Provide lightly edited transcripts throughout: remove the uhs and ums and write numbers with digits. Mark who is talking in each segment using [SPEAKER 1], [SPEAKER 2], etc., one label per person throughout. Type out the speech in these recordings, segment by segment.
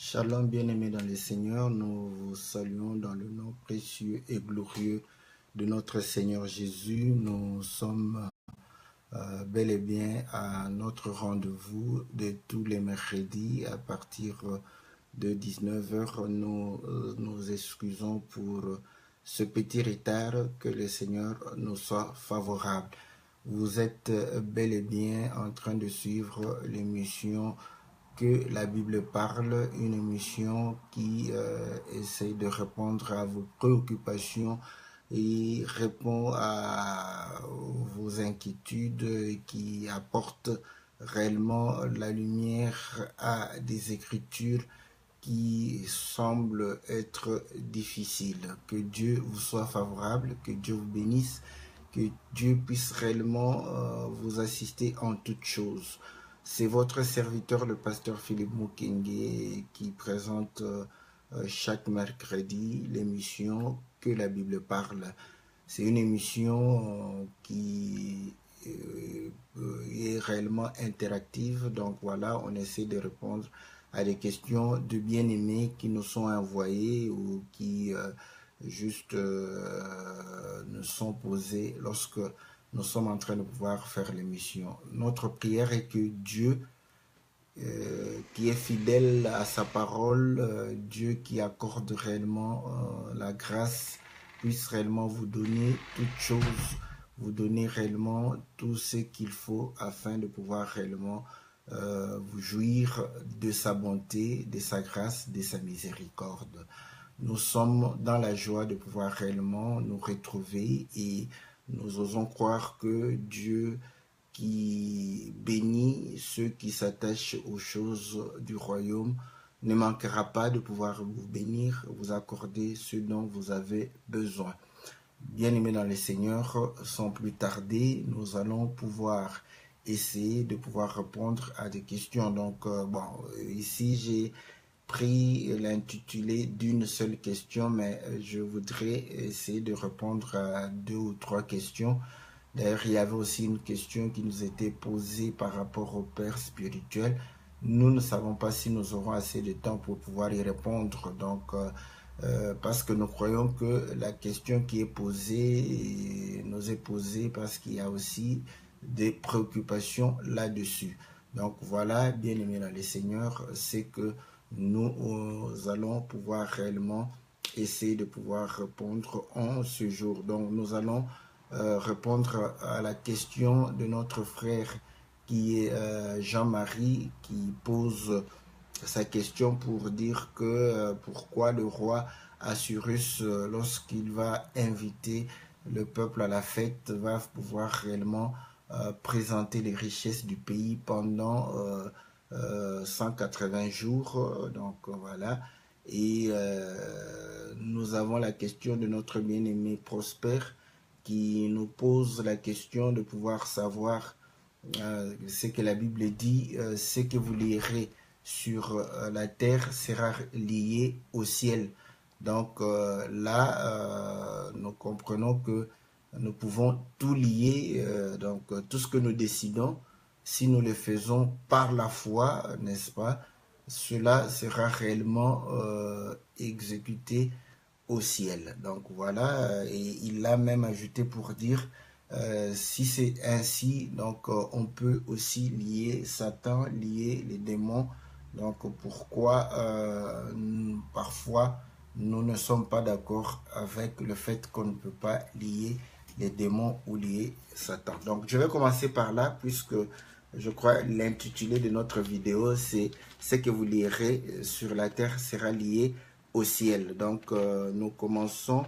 [SPEAKER 1] Shalom bien-aimés dans le Seigneur, nous vous saluons dans le nom précieux et glorieux de notre Seigneur Jésus. Nous sommes bel et bien à notre rendez-vous de tous les mercredis à partir de 19 heures. Nous nous excusons pour ce petit retard, que le Seigneur nous soit favorable. Vous êtes bel et bien en train de suivre l'émission Que la Bible parle, une émission qui essaie de répondre à vos préoccupations et répond à vos inquiétudes et qui apporte réellement la lumière à des écritures qui semblent être difficiles. Que Dieu vous soit favorable, que Dieu vous bénisse, que Dieu puisse réellement vous assister en toutes choses. C'est votre serviteur, le pasteur Philippe Mukenge, qui présente chaque mercredi l'émission Que la Bible parle. C'est une émission qui est réellement interactive. Donc voilà, on essaie de répondre à des questions de bien-aimés qui nous sont envoyées ou qui juste nous sont posées lorsque nous sommes en train de pouvoir faire l'émission. Notre prière est que Dieu, qui est fidèle à sa parole, Dieu qui accorde réellement la grâce, puisse réellement vous donner toutes choses, vous donner réellement tout ce qu'il faut afin de pouvoir réellement vous jouir de sa bonté, de sa grâce, de sa miséricorde. Nous sommes dans la joie de pouvoir réellement nous retrouver et nous osons croire que Dieu qui bénit ceux qui s'attachent aux choses du royaume ne manquera pas de pouvoir vous bénir, vous accorder ce dont vous avez besoin. Bien-aimés dans le Seigneur, sans plus tarder, nous allons pouvoir essayer de pouvoir répondre à des questions. Donc, ici j'ai pris l'intitulé d'une seule question, mais je voudrais essayer de répondre à 2 ou 3 questions. D'ailleurs, il y avait aussi une question qui nous était posée par rapport au Père spirituel. Nous ne savons pas si nous aurons assez de temps pour pouvoir y répondre. Donc, parce que nous croyons que la question qui est posée nous est posée parce qu'il y a aussi des préoccupations là-dessus. Donc voilà, bien aimé dans le Seigneur, c'est que nous allons pouvoir réellement essayer de pouvoir répondre en ce jour. Donc nous allons répondre à la question de notre frère qui est Jean-Marie, qui pose sa question pour dire que pourquoi le roi Assuérus, lorsqu'il va inviter le peuple à la fête, va pouvoir réellement présenter les richesses du pays pendant 180 jours. Donc voilà. Et nous avons la question de notre bien-aimé Prosper qui nous pose la question de pouvoir savoir ce que la Bible dit, ce que vous lirez sur la terre sera lié au ciel. Donc là, nous comprenons que nous pouvons tout lier, donc tout ce que nous décidons, si nous le faisons par la foi, n'est-ce pas, cela sera réellement exécuté au ciel. Donc voilà, et il l'a même ajouté pour dire, si c'est ainsi, donc on peut aussi lier Satan, lier les démons. Donc pourquoi parfois nous ne sommes pas d'accord avec le fait qu'on ne peut pas lier les démons ou lier Satan. Donc je vais commencer par là puisque je crois l'intitulé de notre vidéo c'est « Ce que vous lirez sur la terre sera lié au ciel ». Donc nous commençons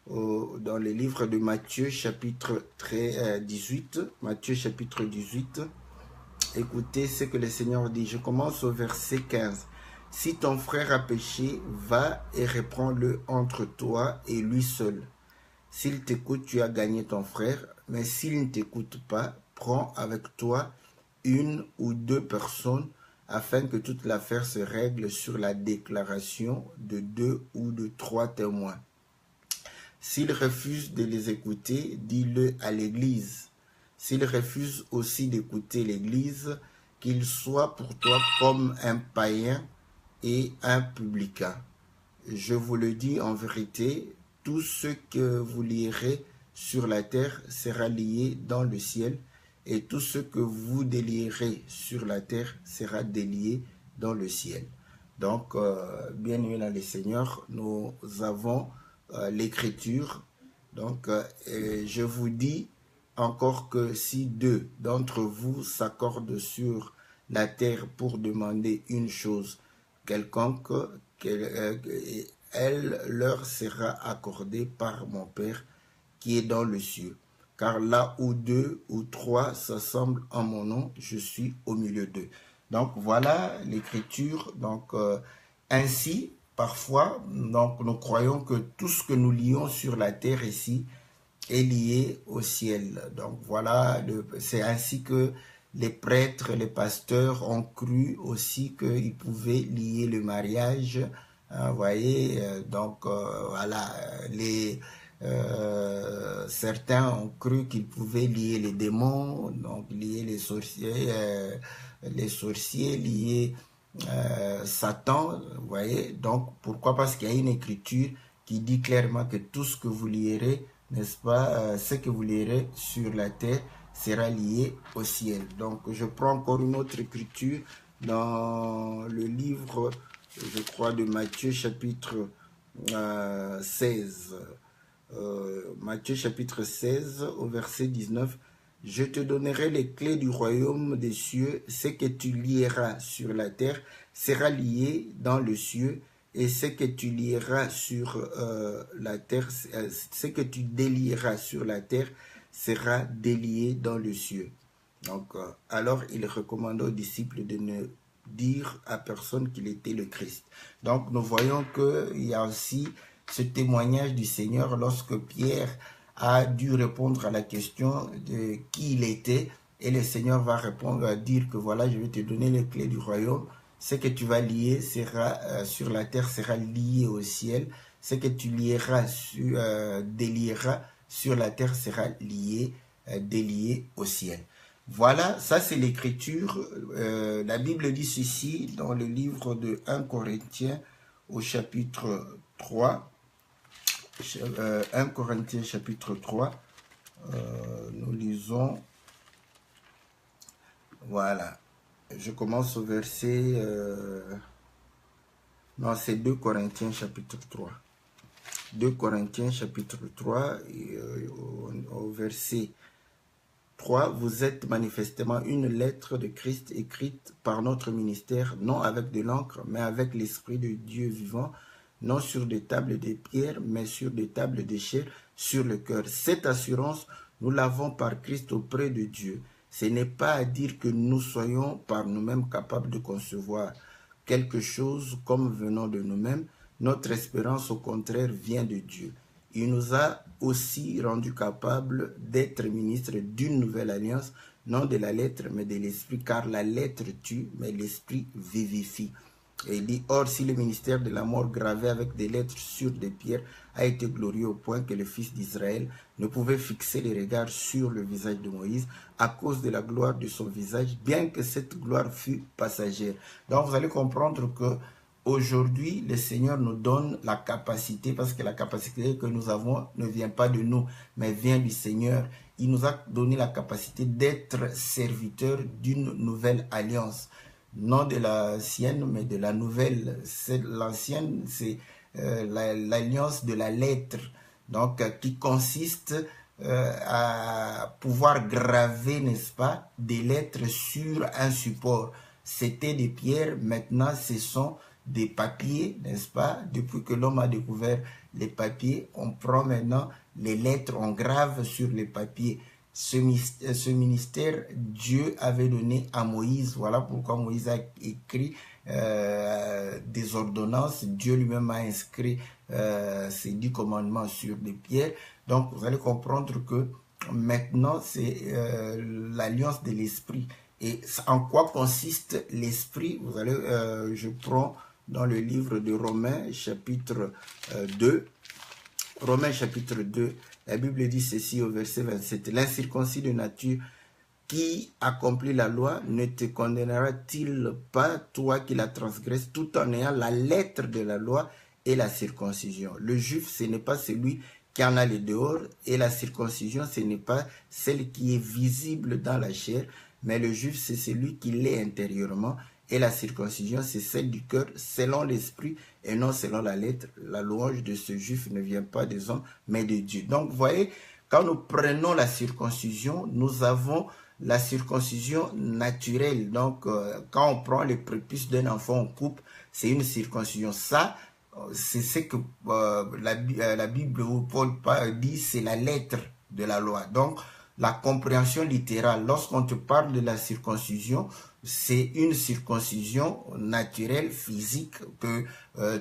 [SPEAKER 1] dans le livre de Matthieu chapitre 18. Matthieu chapitre 18. Écoutez ce que le Seigneur dit. Je commence au verset 15. « Si ton frère a péché, va et reprends-le entre toi et lui seul. S'il t'écoute, tu as gagné ton frère, mais s'il ne t'écoute pas, prends avec toi 1 ou 2 personnes afin que toute l'affaire se règle sur la déclaration de 2 ou de 3 témoins. S'il refuse de les écouter, dis-le à l'Église. S'il refuse aussi d'écouter l'Église, qu'il soit pour toi comme un païen et un publicain. Je vous le dis en vérité, tout ce que vous lierez sur la terre sera lié dans le ciel, et tout ce que vous délierez sur la terre sera délié dans le ciel. Donc, bien aimé dans le Seigneur, nous avons l'écriture. Donc, je vous dis encore que si deux d'entre vous s'accordent sur la terre pour demander une chose quelconque, elle leur sera accordée par mon Père qui est dans le ciel. Car là où deux ou trois s'assemblent en mon nom, je suis au milieu d'eux. Donc voilà l'écriture. Donc ainsi, parfois, donc, nous croyons que tout ce que nous lions sur la terre ici est lié au ciel. Donc voilà, c'est ainsi que les prêtres, les pasteurs ont cru aussi qu'ils pouvaient lier le mariage. Vous voyez, donc voilà, certains ont cru qu'ils pouvaient lier les démons, donc lier les sorciers, lier Satan. Vous voyez, donc pourquoi? Parce qu'il y a une écriture qui dit clairement que tout ce que vous lierez, n'est-ce pas, ce que vous lirez sur la terre sera lié au ciel. Donc, je prends encore une autre écriture dans le livre, je crois, de Matthieu, chapitre 16. Matthieu, chapitre 16, au verset 19. « Je te donnerai les clés du royaume des cieux. Ce que tu lieras sur la terre sera lié dans le ciel. Et ce que tu lieras sur la terre, ce que tu délieras sur la terre sera délié dans le ciel. » Donc, alors il recommanda aux disciples de ne dire à personne qu'il était le Christ. Donc, nous voyons qu'il y a aussi ce témoignage du Seigneur lorsque Pierre a dû répondre à la question de qui il était. Et le Seigneur va répondre, à dire que voilà, je vais te donner les clés du royaume. Ce que tu vas lier sera, sur la terre sera lié au ciel. Ce que tu lieras, délieras sur la terre sera lié, délié au ciel. Voilà, ça c'est l'écriture. La Bible dit ceci dans le livre de 1 Corinthiens au chapitre 3. 1 Corinthiens chapitre 3. Nous lisons. Voilà. Je commence au verset... non, c'est 2 Corinthiens chapitre 3. 2 Corinthiens chapitre 3, au verset 3. « Vous êtes manifestement une lettre de Christ écrite par notre ministère, non avec de l'encre, mais avec l'Esprit de Dieu vivant, non sur des tables de pierre, mais sur des tables de chair, sur le cœur. Cette assurance, nous l'avons par Christ auprès de Dieu. Ce n'est pas à dire que nous soyons par nous-mêmes capables de concevoir quelque chose comme venant de nous-mêmes. Notre espérance, au contraire, vient de Dieu. Il nous a aussi rendus capables d'être ministres d'une nouvelle alliance, non de la lettre, mais de l'esprit, car la lettre tue, mais l'esprit vivifie. » Et il dit, « Or, si le ministère de la mort gravé avec des lettres sur des pierres a été glorieux au point que le fils d'Israël ne pouvait fixer les regards sur le visage de Moïse à cause de la gloire de son visage, bien que cette gloire fût passagère. » Donc, vous allez comprendre que aujourd'hui, le Seigneur nous donne la capacité, parce que la capacité que nous avons ne vient pas de nous, mais vient du Seigneur. Il nous a donné la capacité d'être serviteurs d'une nouvelle alliance. Non de la sienne, mais de la nouvelle. L'ancienne, c'est l'alliance de la lettre, donc qui consiste à pouvoir graver, n'est-ce pas, des lettres sur un support. C'était des pierres, maintenant ce sont des papiers, n'est-ce pas? Depuis que l'homme a découvert les papiers, on prend maintenant les lettres, on grave sur les papiers. Ce ministère, Dieu avait donné à Moïse. Voilà pourquoi Moïse a écrit des ordonnances. Dieu lui-même a inscrit ses 10 commandements sur des pierres. Donc, vous allez comprendre que maintenant, c'est l'alliance de l'esprit. Et en quoi consiste l'esprit? Vous allez, je prends dans le livre de Romains, chapitre 2. Romains, chapitre 2. La Bible dit ceci au verset 27. « L'incirconcis de nature qui accomplit la loi ne te condamnera-t-il pas, toi qui la transgresses, tout en ayant la lettre de la loi et la circoncision? Le juif, ce n'est pas celui qui en a le dehors, et la circoncision, ce n'est pas celle qui est visible dans la chair, mais le juif, c'est celui qui l'est intérieurement, et la circoncision, c'est celle du cœur, selon l'esprit et non selon la lettre. La louange de ce juif ne vient pas des hommes, mais de Dieu. Donc, vous voyez, quand nous prenons la circoncision, nous avons la circoncision naturelle. Donc, quand on prend les prépuces d'un enfant, on coupe, c'est une circoncision. Ça, c'est ce que la Bible où Paul dit, c'est la lettre de la loi. Donc, la compréhension littérale, lorsqu'on te parle de la circoncision, c'est une circoncision naturelle, physique, que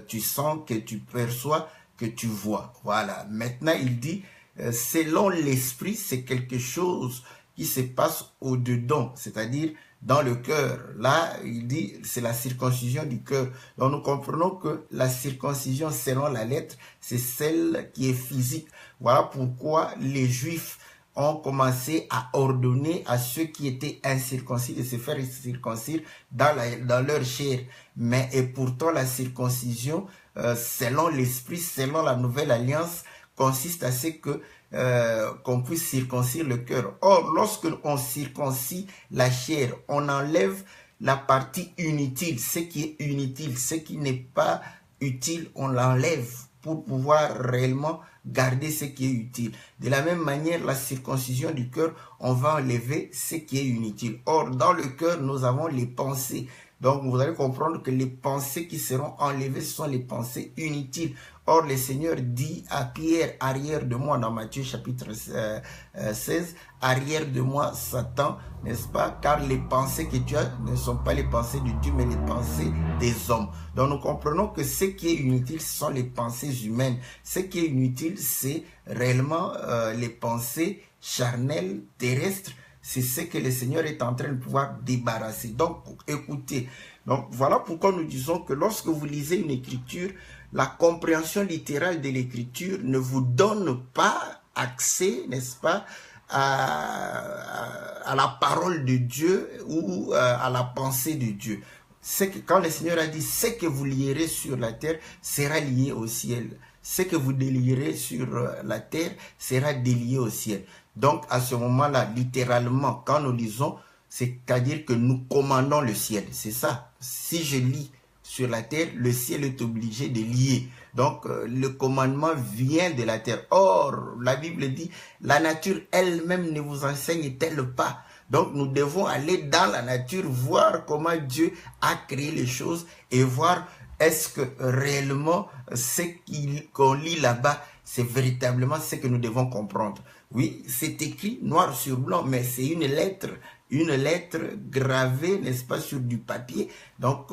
[SPEAKER 1] tu sens, que tu perçois, que tu vois. Voilà. Maintenant, il dit, selon l'esprit, c'est quelque chose qui se passe au-dedans, c'est-à-dire dans le cœur. Là, il dit, c'est la circoncision du cœur. Donc, nous comprenons que la circoncision, selon la lettre, c'est celle qui est physique. Voilà pourquoi les Juifs ont commencé à ordonner à ceux qui étaient incirconcis de se faire circoncire dans leur chair. Mais et pourtant, la circoncision, selon l'esprit, selon la nouvelle alliance, consiste à ce que qu'on puisse circoncire le cœur. Or, lorsque on circoncie la chair, on enlève la partie inutile, ce qui est inutile, ce qui n'est pas utile, on l'enlève pour pouvoir réellement garder ce qui est utile. De la même manière, la circoncision du cœur, on va enlever ce qui est inutile. Or, dans le cœur, nous avons les pensées. Donc, vous allez comprendre que les pensées qui seront enlevées, ce sont les pensées inutiles. Or, le Seigneur dit à Pierre, arrière de moi, dans Matthieu chapitre 16, arrière de moi, Satan, n'est-ce pas? Car les pensées que tu as ne sont pas les pensées de Dieu, mais les pensées des hommes. Donc, nous comprenons que ce qui est inutile, ce sont les pensées humaines. Ce qui est inutile, c'est réellement les pensées charnelles, terrestres. C'est ce que le Seigneur est en train de pouvoir débarrasser. Donc, écoutez. Donc, voilà pourquoi nous disons que lorsque vous lisez une écriture, la compréhension littérale de l'écriture ne vous donne pas accès, n'est-ce pas, à la parole de Dieu ou à la pensée de Dieu. C'est que quand le Seigneur a dit, ce que vous lierez sur la terre sera lié au ciel. Ce que vous délierez sur la terre sera délié au ciel. Donc, à ce moment-là, littéralement, quand nous lisons, c'est-à-dire que nous commandons le ciel. C'est ça. Si je lis sur la terre, le ciel est obligé de lier. Donc, le commandement vient de la terre. Or, la Bible dit, la nature elle-même ne vous enseigne-t-elle pas? Donc, nous devons aller dans la nature, voir comment Dieu a créé les choses et voir est-ce que réellement ce qu'on lit là-bas, c'est véritablement ce que nous devons comprendre. Oui, c'est écrit noir sur blanc, mais c'est une lettre gravée, n'est-ce pas, sur du papier. Donc,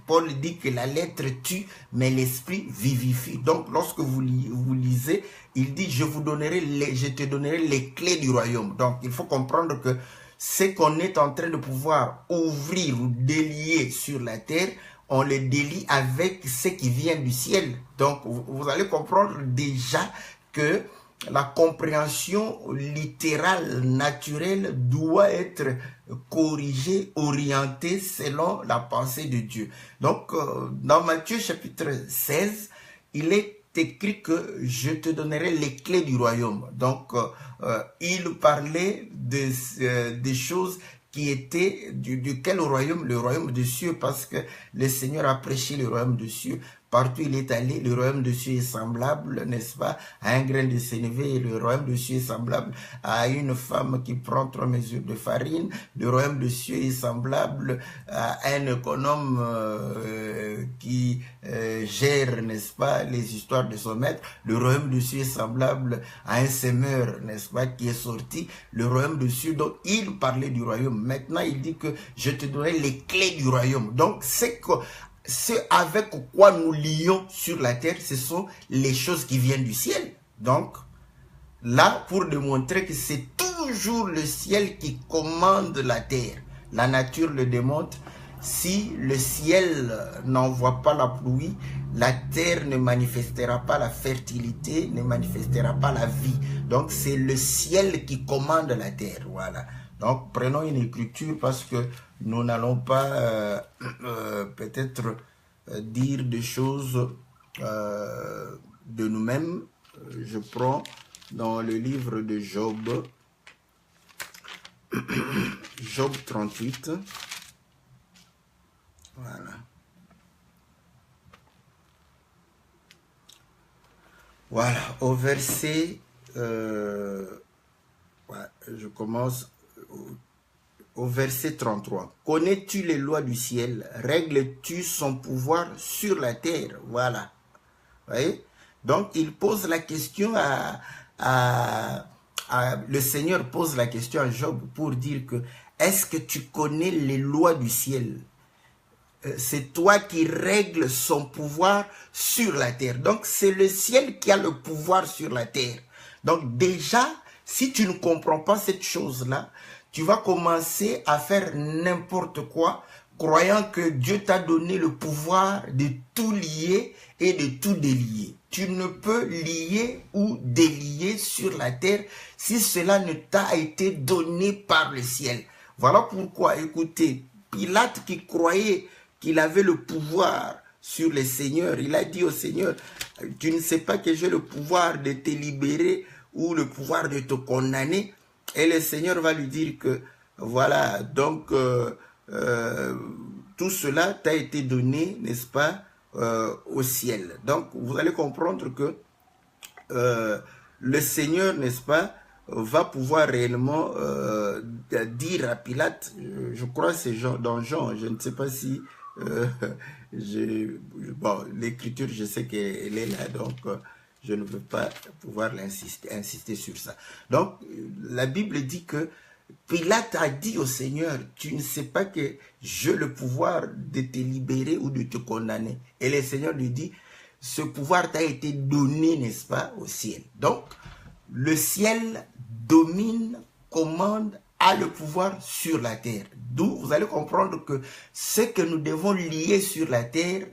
[SPEAKER 1] Paul dit que la lettre tue, mais l'esprit vivifie. Donc, lorsque vous lisez, il dit, je te donnerai les clés du royaume. Donc, il faut comprendre que ce qu'on est en train de pouvoir ouvrir ou délier sur la terre, on le délie avec ce qui vient du ciel. Donc, vous allez comprendre déjà que la compréhension littérale, naturelle, doit être corrigée, orientée selon la pensée de Dieu. Donc, dans Matthieu chapitre 16, il est écrit que je te donnerai les clés du royaume. Donc, il parlait des choses qui était duquel royaume? Le royaume des cieux, parce que le Seigneur a prêché le royaume des cieux. Partout il est allé, le royaume de Dieu est semblable, n'est-ce pas, à un grain de sénévé. Le royaume de Dieu est semblable à une femme qui prend 3 mesures de farine. Le royaume de Dieu est semblable à un économe qui gère, n'est-ce pas, les histoires de son maître. Le royaume de Dieu est semblable à un semeur, n'est-ce pas, qui est sorti. Le royaume de Dieu, donc il parlait du royaume. Maintenant, il dit que je te donnerai les clés du royaume. Donc, ce avec quoi nous lions sur la terre, ce sont les choses qui viennent du ciel. Donc, là, pour démontrer que c'est toujours le ciel qui commande la terre. La nature le démontre. Si le ciel n'envoie pas la pluie, la terre ne manifestera pas la fertilité, ne manifestera pas la vie. Donc, c'est le ciel qui commande la terre. Voilà. Donc, prenons une écriture parce que nous n'allons pas peut-être dire des choses de nous-mêmes. Je prends dans le livre de Job, Job 38. Voilà. Voilà, au verset, je commence au verset 33. Connais-tu les lois du ciel? Règles-tu son pouvoir sur la terre? Voilà. Vous voyez? Donc, il pose la question le Seigneur pose la question à Job pour dire que est-ce que tu connais les lois du ciel? C'est toi qui règles son pouvoir sur la terre. Donc, c'est le ciel qui a le pouvoir sur la terre. Donc, déjà, si tu ne comprends pas cette chose-là, tu vas commencer à faire n'importe quoi, croyant que Dieu t'a donné le pouvoir de tout lier et de tout délier. Tu ne peux lier ou délier sur la terre si cela ne t'a été donné par le ciel. Voilà pourquoi, écoutez, Pilate qui croyait qu'il avait le pouvoir sur le Seigneur, il a dit au Seigneur, tu ne sais pas que j'ai le pouvoir de te libérer ou le pouvoir de te condamner. Et le Seigneur va lui dire que, voilà, donc, tout cela t'a été donné, n'est-ce pas, au ciel. Donc, vous allez comprendre que le Seigneur, n'est-ce pas, va pouvoir réellement dire à Pilate, je crois que c'est dans Jean, je ne sais pas si, bon, l'écriture, je sais qu'elle est là, donc je ne veux pas pouvoir insister sur ça. Donc, la Bible dit que Pilate a dit au Seigneur, tu ne sais pas que j'ai le pouvoir de te libérer ou de te condamner. Et le Seigneur lui dit, ce pouvoir t'a été donné, n'est-ce pas, au ciel. Donc, le ciel domine, commande, a le pouvoir sur la terre. D'où vous allez comprendre que ce que nous devons lier sur la terre,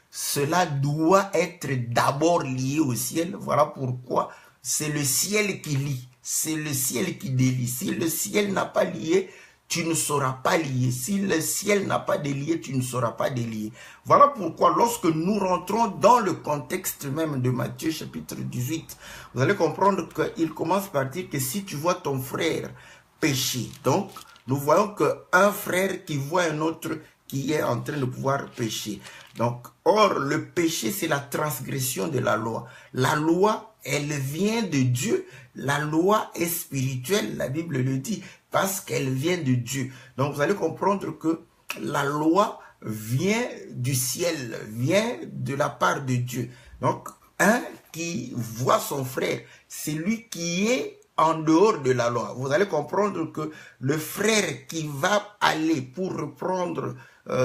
[SPEAKER 1] cela doit être d'abord lié au ciel. Voilà pourquoi c'est le ciel qui lie, c'est le ciel qui délie. Si le ciel n'a pas lié, tu ne sauras pas lier. Si le ciel n'a pas délié, tu ne sauras pas délier. Voilà pourquoi lorsque nous rentrons dans le contexte même de Matthieu chapitre 18, vous allez comprendre qu'il commence par dire que si tu vois ton frère pécher, donc nous voyons qu'un frère qui voit un autre qui est en train de pouvoir pécher. Donc, or, le péché, c'est la transgression de la loi. La loi, elle vient de Dieu. La loi est spirituelle, la Bible le dit, parce qu'elle vient de Dieu. Donc, vous allez comprendre que la loi vient du ciel, vient de la part de Dieu. Donc, un qui voit son frère, c'est lui qui est en dehors de la loi. Vous allez comprendre que le frère qui va aller pour reprendre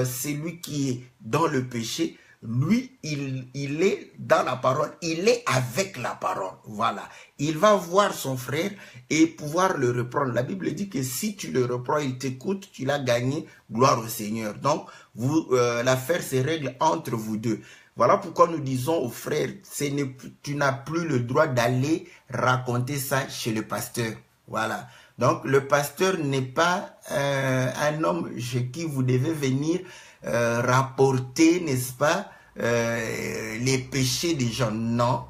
[SPEAKER 1] celui qui est dans le péché, lui, il est dans la parole, il est avec la parole. Voilà. Il va voir son frère et pouvoir le reprendre. La Bible dit que si tu le reprends, il t'écoute, tu l'as gagné, gloire au Seigneur. Donc, l'affaire se règle entre vous deux. Voilà pourquoi nous disons aux frères, tu n'as plus le droit d'aller raconter ça chez le pasteur. Voilà. Donc, le pasteur n'est pas un homme chez qui vous devez venir rapporter, n'est-ce pas, les péchés des gens. Non.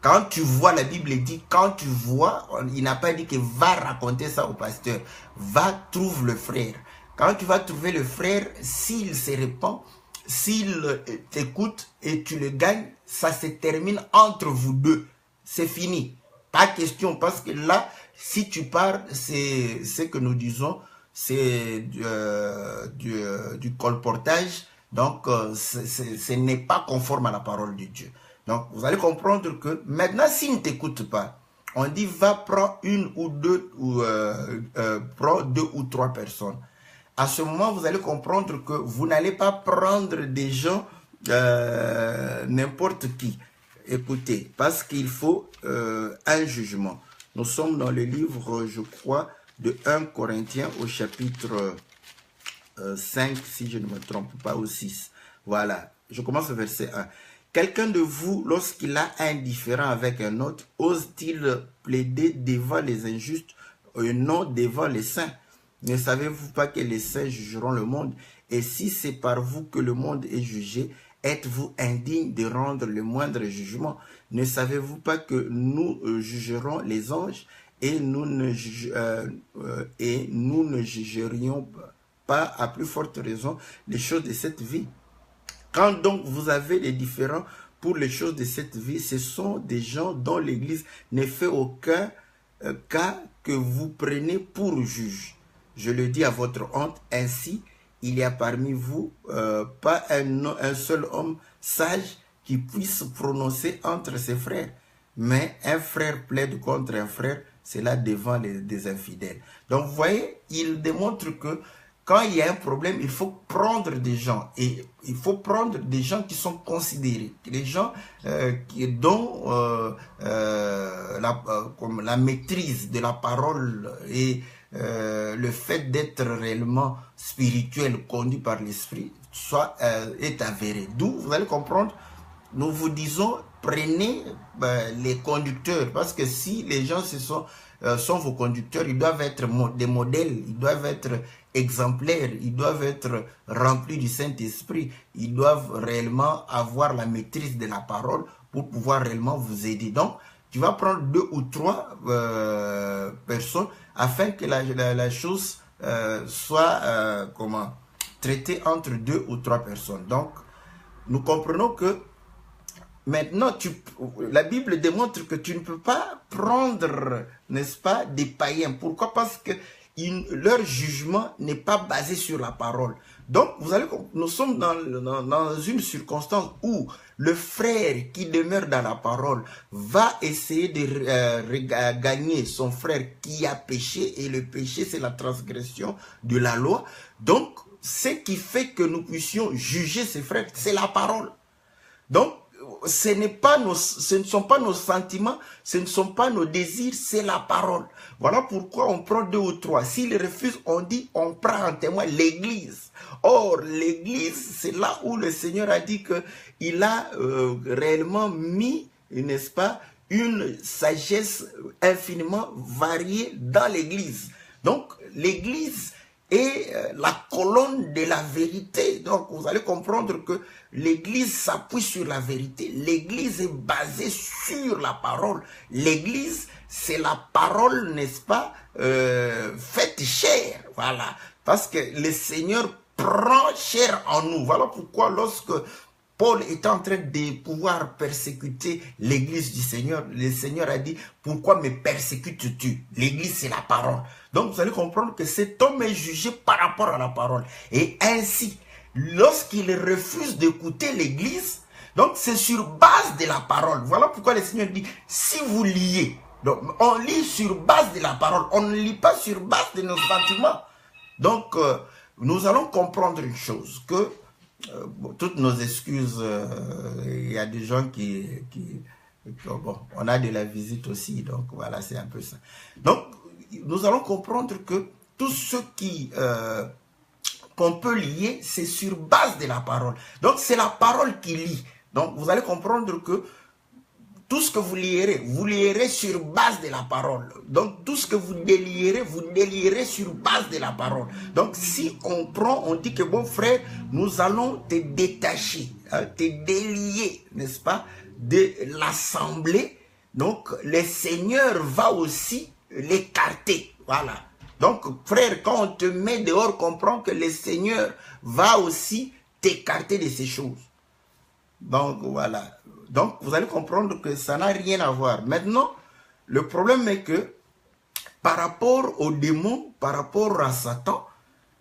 [SPEAKER 1] Quand tu vois, la Bible dit, quand tu vois, il n'a pas dit que va raconter ça au pasteur. Va trouver le frère. Quand tu vas trouver le frère, s'il se répand, s'il t'écoute et tu le gagnes, ça se termine entre vous deux. C'est fini. Pas question, parce que là, si tu pars, c'est ce que nous disons, c'est du colportage. Donc, ce n'est pas conforme à la parole de Dieu. Donc, vous allez comprendre que maintenant, s'il ne t'écoute pas, on dit va prendre une ou deux, prends 2 ou 3 personnes. À ce moment, vous allez comprendre que vous n'allez pas prendre des gens n'importe qui. Écoutez, parce qu'il faut un jugement. Nous sommes dans le livre, je crois, de 1 Corinthiens au chapitre 5, si je ne me trompe pas, ou 6. Voilà, je commence au verset 1. Quelqu'un de vous, lorsqu'il a un différend avec un autre, ose-t-il plaider devant les injustes un nom devant les saints. Ne savez-vous pas que les saints jugeront le monde? Et si c'est par vous que le monde est jugé, êtes-vous indigne de rendre le moindre jugement? Ne savez-vous pas que nous jugerons les anges et nous ne jugerions pas à plus forte raison les choses de cette vie? Quand donc vous avez des différends pour les choses de cette vie, ce sont des gens dont l'Église ne fait aucun cas que vous prenez pour juge. Je le dis à votre honte, ainsi, il y a parmi vous pas un seul homme sage qui puisse prononcer entre ses frères. Mais un frère plaide contre un frère, c'est là devant des infidèles. Donc vous voyez, il démontre que quand il y a un problème, il faut prendre des gens. Et il faut prendre des gens qui sont considérés. Des gens dont comme la maîtrise de la parole et le fait d'être réellement spirituel, conduit par l'esprit, est avéré. D'où, vous allez comprendre, nous vous disons, prenez les conducteurs. Parce que si les gens sont vos conducteurs, ils doivent être des modèles, ils doivent être exemplaires, ils doivent être remplis du Saint-Esprit, ils doivent réellement avoir la maîtrise de la parole pour pouvoir réellement vous aider. Donc, tu vas prendre 2 ou 3 personnes afin que la chose soit traitée entre 2 ou 3 personnes. Donc, nous comprenons que maintenant, la Bible démontre que tu ne peux pas prendre, n'est-ce pas, des païens. Pourquoi? Parce que leur jugement n'est pas basé sur la parole. Donc, nous sommes dans une circonstance où le frère qui demeure dans la parole va essayer de gagner son frère qui a péché. Et le péché, c'est la transgression de la loi. Donc, ce qui fait que nous puissions juger ses frères, c'est la parole. Donc, ce ne sont pas nos sentiments, ce ne sont pas nos désirs, c'est la parole. Voilà pourquoi on prend 2 ou 3. S'ils refusent, on dit, on prend en témoin l'Église. Or, l'Église, c'est là où le Seigneur a dit qu'il a réellement mis, n'est-ce pas, une sagesse infiniment variée dans l'Église. Donc, l'Église est la colonne de la vérité. Donc, vous allez comprendre que l'Église s'appuie sur la vérité. L'Église est basée sur la parole. L'Église, c'est la parole, n'est-ce pas, faite chair. Voilà. Parce que le Seigneur prend chair en nous. Voilà pourquoi lorsque Paul était en train de pouvoir persécuter l'église du Seigneur, le Seigneur a dit, pourquoi me persécutes-tu? L'église, c'est la parole. Donc, vous allez comprendre que cet homme est jugé par rapport à la parole. Et ainsi, lorsqu'il refuse d'écouter l'église, donc c'est sur base de la parole. Voilà pourquoi le Seigneur dit, si vous liez, donc on lit sur base de la parole, on ne lit pas sur base de nos sentiments. Donc, nous allons comprendre une chose, que toutes nos excuses, il y a des gens bon, on a de la visite aussi, donc voilà, c'est un peu ça. Donc, nous allons comprendre que tout ce qu'on peut lier, c'est sur base de la parole. Donc, c'est la parole qui lie. Donc, vous allez comprendre que tout ce que vous lierez sur base de la parole. Donc, tout ce que vous délierez sur base de la parole. Donc, si on dit que, bon frère, nous allons te détacher, te délier, n'est-ce pas, de l'assemblée. Donc, le Seigneur va aussi l'écarter. Voilà. Donc, frère, quand on te met dehors, comprends que le Seigneur va aussi t'écarter de ces choses. Donc, voilà. Donc, vous allez comprendre que ça n'a rien à voir. Maintenant, le problème est que, par rapport aux démons, par rapport à Satan,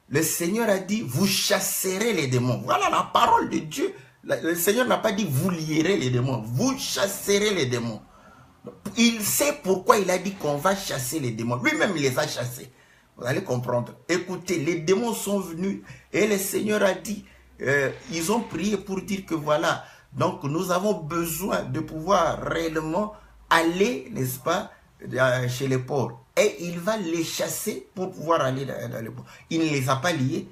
[SPEAKER 1] le Seigneur a dit, vous chasserez les démons. Voilà la parole de Dieu. Le Seigneur n'a pas dit, vous lierez les démons. Vous chasserez les démons. Il sait pourquoi il a dit qu'on va chasser les démons. Lui-même, il les a chassés. Vous allez comprendre. Écoutez, les démons sont venus et le Seigneur a dit, ils ont prié pour dire que voilà, donc nous avons besoin de pouvoir réellement aller, n'est-ce pas, chez les pauvres. Et il va les chasser pour pouvoir aller dans les pauvres. Il ne les a pas liés.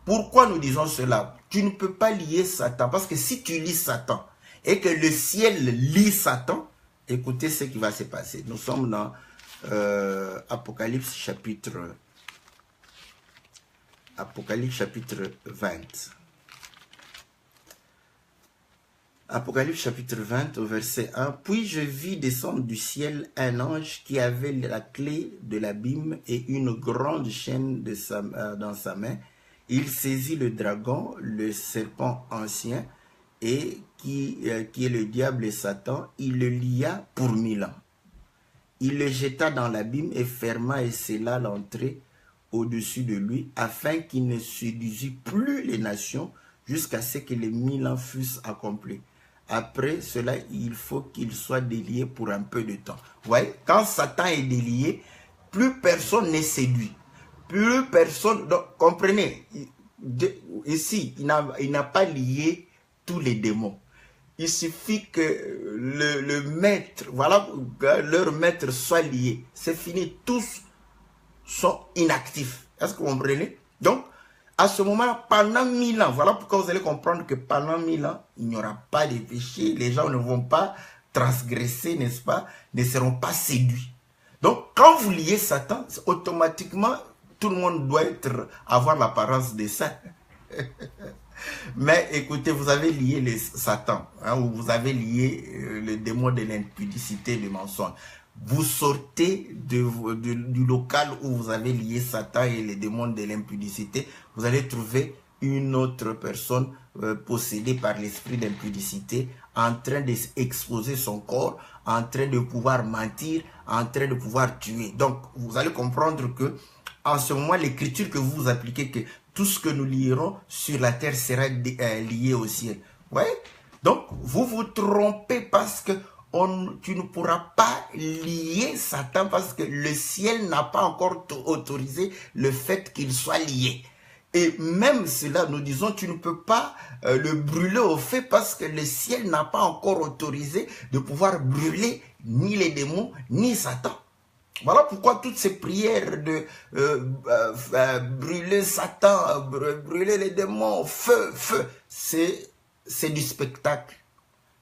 [SPEAKER 1] Pourquoi nous disons cela? Tu ne peux pas lier Satan. Parce que si tu lis Satan et que le ciel lit Satan, écoutez ce qui va se passer. Nous sommes dans Apocalypse chapitre 20. Apocalypse chapitre 20 au verset 1. Puis je vis descendre du ciel un ange qui avait la clé de l'abîme et une grande chaîne dans sa main. Il saisit le dragon, le serpent ancien, et qui est le diable et Satan. Il le lia pour 1000 ans. Il le jeta dans l'abîme et ferma et scella l'entrée au-dessus de lui, afin qu'il ne séduisît plus les nations jusqu'à ce que les 1000 ans fussent accomplis. Après cela, il faut qu'il soit délié pour un peu de temps. Vous voyez, quand Satan est délié, plus personne n'est séduit. Plus personne... Donc, comprenez, ici, il n'a pas lié tous les démons. Il suffit que le maître, voilà, leur maître soit lié. C'est fini, tous sont inactifs. Est-ce que vous comprenez? Donc, à ce moment-là, pendant 1000 ans, voilà pourquoi vous allez comprendre que pendant 1000 ans, il n'y aura pas de péché, les gens ne vont pas transgresser, n'est-ce pas, ne seront pas séduits. Donc, quand vous liez Satan, automatiquement, tout le monde doit avoir l'apparence de saint. Mais écoutez, vous avez lié Satan, hein, ou vous avez lié le démon de l'impudicité, du mensonge. Vous sortez du local où vous avez lié Satan et les démons de l'impudicité, vous allez trouver une autre personne possédée par l'esprit d'impudicité, en train d'exposer son corps, en train de pouvoir mentir, en train de pouvoir tuer. Donc, vous allez comprendre que, en ce moment, l'écriture que vous appliquez, que tout ce que nous lierons sur la terre sera lié au ciel. Ouais? Donc, vous vous trompez parce que tu ne pourras pas lier Satan parce que le ciel n'a pas encore autorisé le fait qu'il soit lié. Et même cela, nous disons, tu ne peux pas le brûler au feu parce que le ciel n'a pas encore autorisé de pouvoir brûler ni les démons, ni Satan. Voilà pourquoi toutes ces prières de brûler Satan, brûler les démons, feu, feu, c'est du spectacle.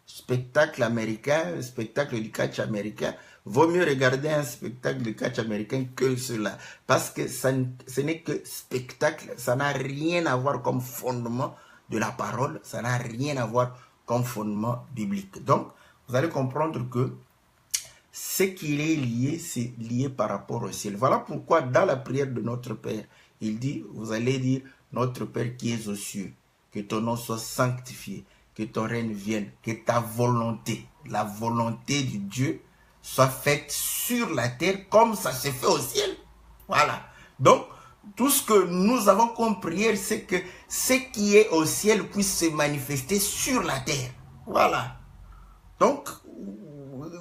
[SPEAKER 1] Spectacle américain, spectacle du catch américain. Vaut mieux regarder un spectacle de catch américain que cela. Parce que ce n'est que spectacle. Ça n'a rien à voir comme fondement de la parole. Ça n'a rien à voir comme fondement biblique. Donc, vous allez comprendre que ce qui est lié, c'est lié par rapport au ciel. Voilà pourquoi dans la prière de notre Père, il dit, vous allez dire, notre Père qui es aux cieux, que ton nom soit sanctifié, que ton règne vienne, que ta volonté, la volonté de Dieu, soit faite sur la terre comme ça se fait au ciel. Voilà. Donc, tout ce que nous avons comme prière, c'est que ce qui est au ciel puisse se manifester sur la terre. Voilà. Donc,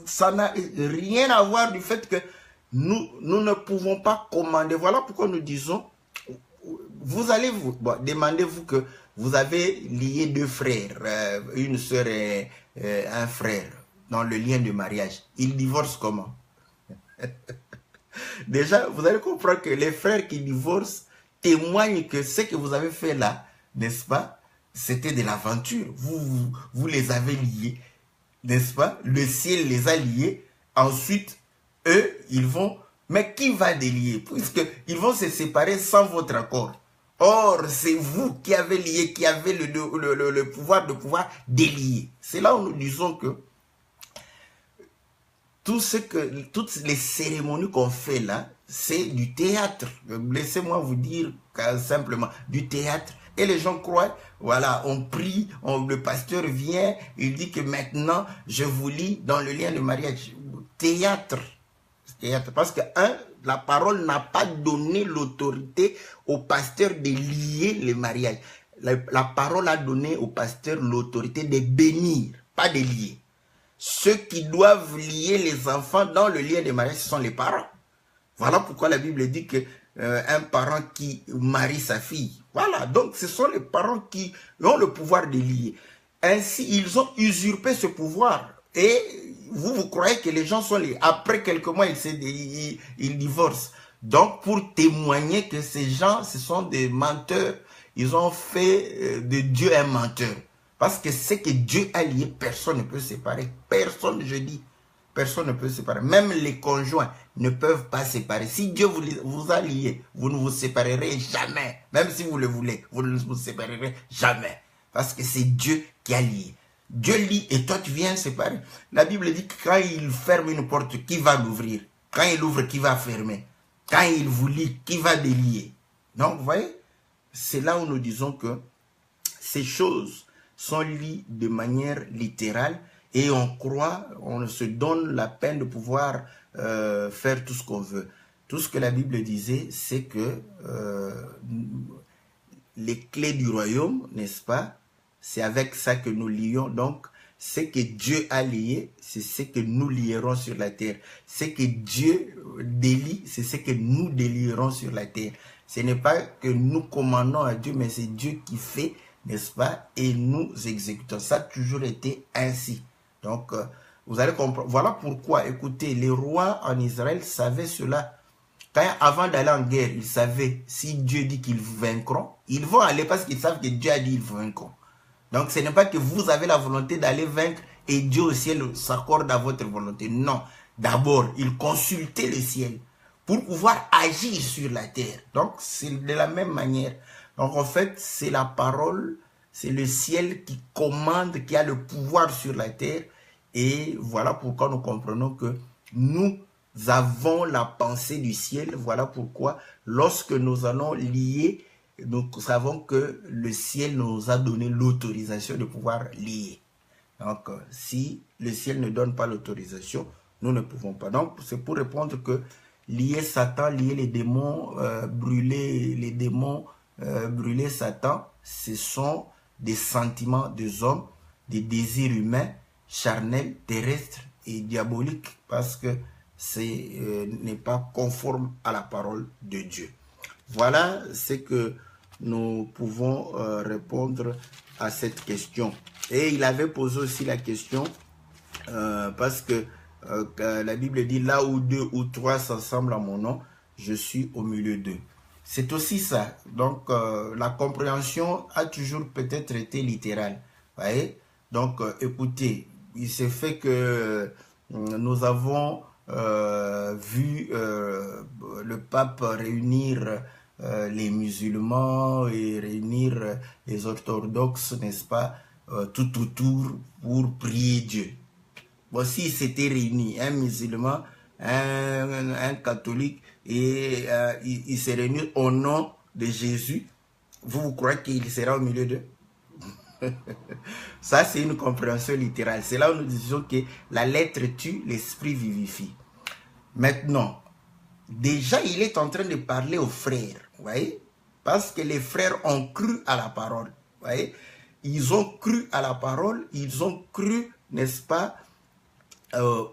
[SPEAKER 1] ça n'a rien à voir du fait que nous ne pouvons pas commander. Voilà pourquoi nous disons, vous allez demandez-vous que vous avez lié deux frères, une sœur et un frère, dans le lien de mariage. Ils divorcent comment? Déjà, vous allez comprendre que les frères qui divorcent témoignent que ce que vous avez fait là, n'est-ce pas, c'était de l'aventure. Vous les avez liés, n'est-ce pas? Le ciel les a liés. Ensuite, eux, ils vont... Mais qui va délier? Puisqu'ils vont se séparer sans votre accord. Or, c'est vous qui avez lié, qui avez le pouvoir de pouvoir délier. C'est là où nous disons que toutes les cérémonies qu'on fait là, c'est du théâtre. Laissez-moi vous dire simplement, du théâtre. Et les gens croient, voilà, on prie, le pasteur vient, il dit que maintenant, je vous lie dans le lien de mariage. Théâtre. Parce que, la parole n'a pas donné l'autorité au pasteur de lier le mariage. La parole a donné au pasteur l'autorité de bénir, pas de lier. Ceux qui doivent lier les enfants dans le lien de mariage, ce sont les parents. Voilà pourquoi la Bible dit que un parent qui marie sa fille. Voilà, donc ce sont les parents qui ont le pouvoir de lier. Ainsi, ils ont usurpé ce pouvoir. Et vous croyez que les gens sont liés. Après quelques mois, ils divorcent. Donc, pour témoigner que ces gens, ce sont des menteurs, ils ont fait de Dieu un menteur. Parce que ce que Dieu a lié, personne ne peut séparer. Personne, je dis. Personne ne peut se séparer. Même les conjoints ne peuvent pas se séparer. Si Dieu vous a lié, vous ne vous séparerez jamais. Même si vous le voulez, vous ne vous séparerez jamais. Parce que c'est Dieu qui a lié. Dieu lie et toi tu viens séparer. La Bible dit que quand il ferme une porte, qui va l'ouvrir? Quand il ouvre, qui va fermer? Quand il vous lie, qui va délier? Donc vous voyez, c'est là où nous disons que ces choses sont liées de manière littérale et on croit, on se donne la peine de pouvoir faire tout ce qu'on veut. Tout ce que la Bible disait, c'est que les clés du royaume, n'est-ce pas? C'est avec ça que nous lions. Donc, ce que Dieu a lié, c'est ce que nous lierons sur la terre. Ce que Dieu délie, c'est ce que nous délierons sur la terre. Ce n'est pas que nous commandons à Dieu, mais c'est Dieu qui fait, n'est-ce pas? Et nous exécutons. Ça a toujours été ainsi. Donc, vous allez comprendre. Voilà pourquoi, écoutez, les rois en Israël savaient cela. Quand, avant d'aller en guerre, ils savaient, si Dieu dit qu'ils vaincront, ils vont aller parce qu'ils savent que Dieu a dit qu'ils vaincront. Donc, ce n'est pas que vous avez la volonté d'aller vaincre et Dieu au ciel s'accorde à votre volonté. Non. D'abord, il consultait le ciel pour pouvoir agir sur la terre. Donc, c'est de la même manière. Donc, en fait, c'est la parole, c'est le ciel qui commande, qui a le pouvoir sur la terre. Et voilà pourquoi nous comprenons que nous avons la pensée du ciel. Voilà pourquoi, lorsque nous allons lier, nous savons que le ciel nous a donné l'autorisation de pouvoir lier. Donc, si le ciel ne donne pas l'autorisation, nous ne pouvons pas. Donc, c'est pour répondre que lier Satan, lier les démons, brûler les démons, brûler Satan, ce sont des sentiments des hommes, des désirs humains, charnels, terrestres et diaboliques, parce que ce n'est pas conforme à la parole de Dieu. Voilà ce que nous pouvons répondre à cette question. Et il avait posé aussi la question, parce que la Bible dit, là où 2 ou 3 s'assemblent en mon nom, je suis au milieu d'eux. C'est aussi ça. Donc, la compréhension a toujours peut-être été littérale. Voyez? Donc, écoutez, il s'est fait que nous avons vu le pape réunir les musulmans et réunir les orthodoxes, n'est-ce pas, tout autour pour prier Dieu. Bon, s'ils s'étaient réunis, un musulman, un catholique, et ils se réunissent au nom de Jésus, vous croyez qu'il sera au milieu d'eux? Ça, c'est une compréhension littérale. C'est là où nous disons que la lettre tue, l'esprit vivifie. Maintenant, déjà, il est en train de parler aux frères, vous voyez, parce que les frères ont cru à la parole, vous voyez, ils ont cru à la parole, ils ont cru, n'est-ce pas,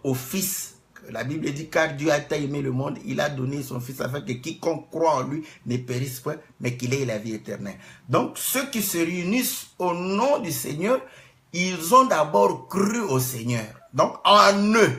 [SPEAKER 1] au Fils. La Bible dit, car Dieu a tant aimé le monde, il a donné son Fils afin que quiconque croit en lui ne périsse point, mais qu'il ait la vie éternelle. Donc, ceux qui se réunissent au nom du Seigneur, ils ont d'abord cru au Seigneur. Donc, en eux,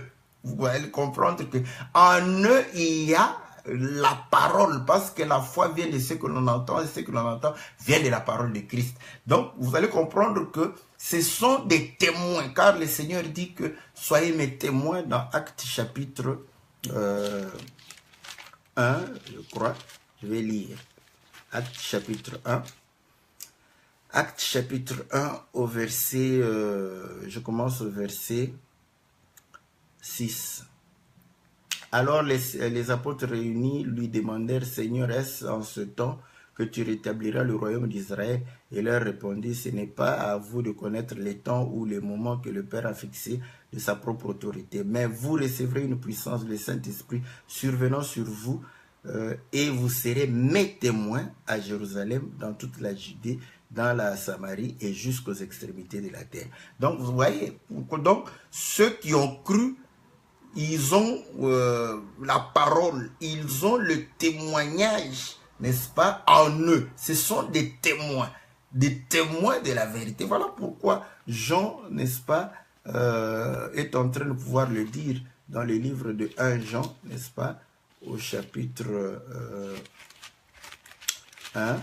[SPEAKER 1] vous allez comprendre que en eux, il y a la parole, parce que la foi vient de ce que l'on entend, et ce que l'on entend vient de la parole de Christ. Donc, vous allez comprendre que ce sont des témoins, car le Seigneur dit que soyez mes témoins dans Actes chapitre 1, je crois. Je vais lire. Actes chapitre 1. Actes chapitre 1 au verset, je commence au verset 6. Alors les apôtres réunis lui demandèrent, Seigneur, est-ce en ce temps que tu rétabliras le royaume d'Israël? Et leur répondit, ce n'est pas à vous de connaître les temps ou les moments que le Père a fixés de sa propre autorité, mais vous recevrez une puissance du Saint-Esprit survenant sur vous, et vous serez mes témoins à Jérusalem, dans toute la Judée, dans la Samarie et jusqu'aux extrémités de la terre. Donc vous voyez, donc ceux qui ont cru, ils ont la parole, ils ont le témoignage, n'est-ce pas, en eux. Ce sont des témoins de la vérité. Voilà pourquoi Jean, n'est-ce pas, est en train de pouvoir le dire dans le livre de 1 Jean, n'est-ce pas, au chapitre 1,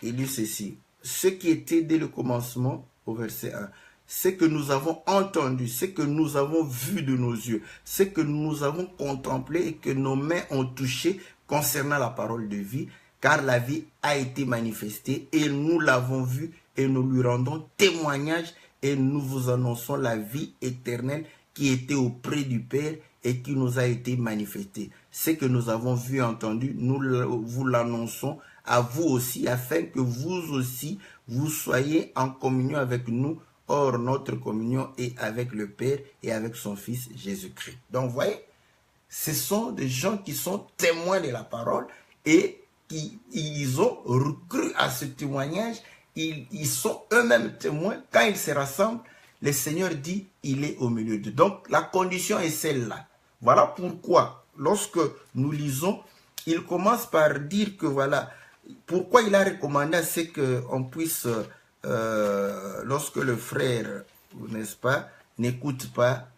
[SPEAKER 1] il dit ceci. Ce qui était dès le commencement, au verset 1, ce que nous avons entendu, ce que nous avons vu de nos yeux, ce que nous avons contemplé et que nos mains ont touché concernant la parole de vie, car la vie a été manifestée et nous l'avons vue et nous lui rendons témoignage et nous vous annonçons la vie éternelle qui était auprès du Père et qui nous a été manifestée. Ce que nous avons vu et entendu, nous vous l'annonçons à vous aussi, afin que vous aussi, vous soyez en communion avec nous. Or, notre communion est avec le Père et avec son Fils Jésus-Christ. Donc, vous voyez, ce sont des gens qui sont témoins de la parole et ils ont recru à ce témoignage. Ils sont eux-mêmes témoins. Quand ils se rassemblent, le Seigneur dit, il est au milieu d'eux. Donc, la condition est celle-là. Voilà pourquoi, lorsque nous lisons, il commence par dire que voilà, pourquoi il a recommandé à ce qu'on puisse, lorsque le frère, n'est-ce pas, n'écoute pas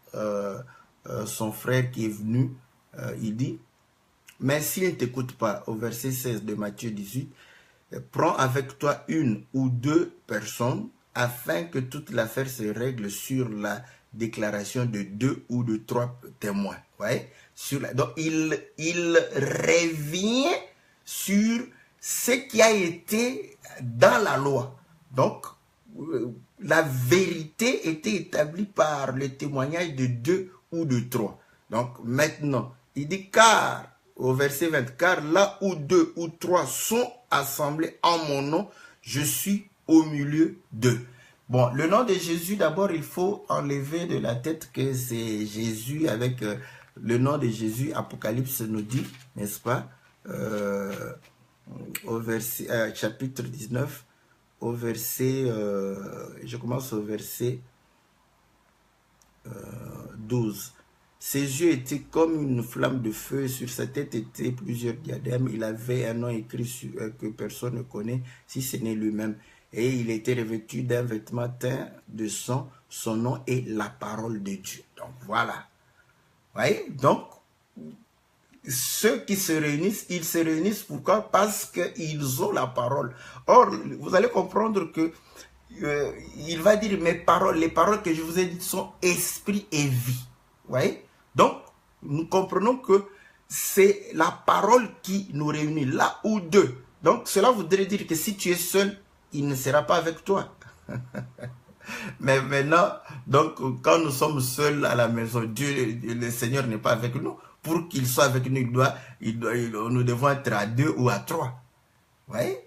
[SPEAKER 1] son frère qui est venu, il dit, mais s'il ne t'écoute pas, au verset 16 de Matthieu 18, prends avec toi une ou deux personnes afin que toute l'affaire se règle sur la déclaration de 2 ou de 3 témoins. Ouais? Donc, il revient sur ce qui a été dans la loi. Donc, la vérité était établie par le témoignage de 2 ou de 3. Donc, maintenant, il dit car, au verset 20, car là où 2 ou 3 sont assemblés en mon nom, je suis au milieu d'eux. Bon, le nom de Jésus, d'abord, il faut enlever de la tête que c'est Jésus avec le nom de Jésus. Apocalypse nous dit, n'est-ce pas, au verset, chapitre 19, au verset, je commence au verset 12. Ses yeux étaient comme une flamme de feu, sur sa tête étaient plusieurs diadèmes. Il avait un nom écrit que personne ne connaît, si ce n'est lui-même. Et il était revêtu d'un vêtement teint de sang. Son nom est la parole de Dieu. Donc voilà. Vous voyez? Donc, ceux qui se réunissent, ils se réunissent pourquoi? Parce qu'ils ont la parole. Or, vous allez comprendre que il va dire, mes paroles, les paroles que je vous ai dites sont esprit et vie. Vous voyez? Donc, nous comprenons que c'est la parole qui nous réunit, là ou deux. Donc, cela voudrait dire que si tu es seul, il ne sera pas avec toi. Mais maintenant, donc, quand nous sommes seuls à la maison, Dieu, le Seigneur n'est pas avec nous. Pour qu'il soit avec nous, nous devons être à 2 ou à 3. Vous voyez?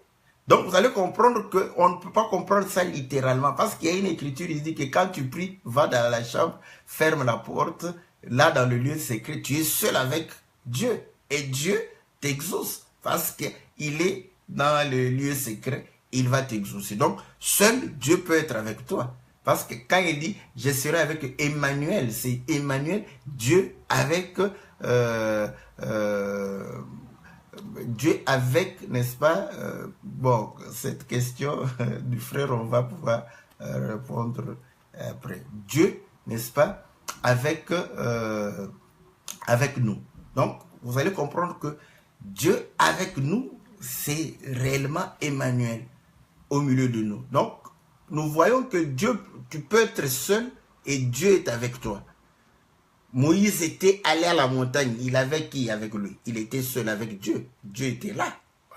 [SPEAKER 1] Donc, vous allez comprendre qu'on ne peut pas comprendre ça littéralement. Parce qu'il y a une écriture, il dit que quand tu pries, va dans la chambre, ferme la porte. Là, dans le lieu secret, tu es seul avec Dieu. Et Dieu t'exauce. Parce qu'il est dans le lieu secret, il va t'exaucer. Donc, seul Dieu peut être avec toi. Parce que quand il dit, je serai avec Emmanuel, c'est Emmanuel, Dieu avec... Dieu avec, n'est-ce pas? Bon, cette question du frère, on va pouvoir répondre après. Dieu, n'est-ce pas? Avec nous. Donc, vous allez comprendre que Dieu avec nous, c'est réellement Emmanuel au milieu de nous. Donc, nous voyons que Dieu, tu peux être seul et Dieu est avec toi. Moïse était allé à la montagne. Il avait qui avec lui? Il était seul avec Dieu. Dieu était là.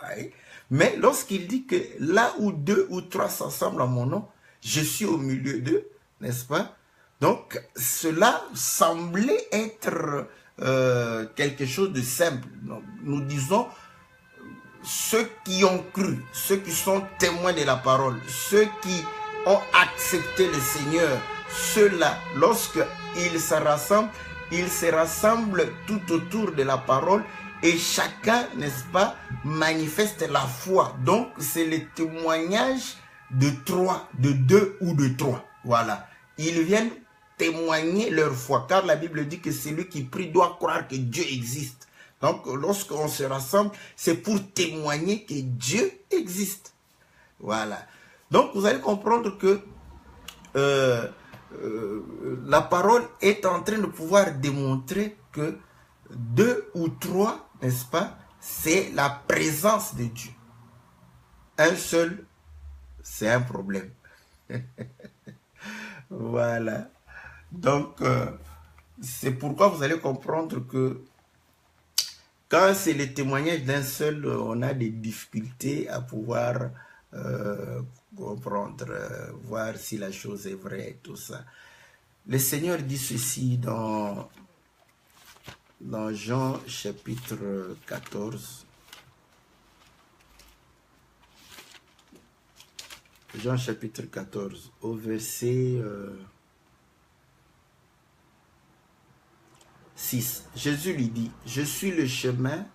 [SPEAKER 1] Ouais. Mais lorsqu'il dit que là où 2 ou 3 s'assemblent en mon nom, je suis au milieu d'eux, n'est-ce pas? Donc, cela semblait être quelque chose de simple. Donc, nous disons, ceux qui ont cru, ceux qui sont témoins de la parole, ceux qui ont accepté le Seigneur, ceux-là, lorsqu'ils se rassemblent tout autour de la parole et chacun, n'est-ce pas, manifeste la foi. Donc, c'est le témoignage de 3, de 2 ou de 3. Voilà. Ils viennent témoigner leur foi, car la Bible dit que celui qui prie doit croire que Dieu existe. Donc, lorsqu'on se rassemble, c'est pour témoigner que Dieu existe. Voilà. Donc, vous allez comprendre que la parole est en train de pouvoir démontrer que 2 ou 3, n'est-ce pas, c'est la présence de Dieu. Un seul, c'est un problème. Vous Voilà. Donc, c'est pourquoi vous allez comprendre que quand c'est le témoignage d'un seul, on a des difficultés à pouvoir comprendre, voir si la chose est vraie, tout ça. Le Seigneur dit ceci dans Jean chapitre 14. Jean chapitre 14, au verset 6. Jésus lui dit, « Je suis le chemin,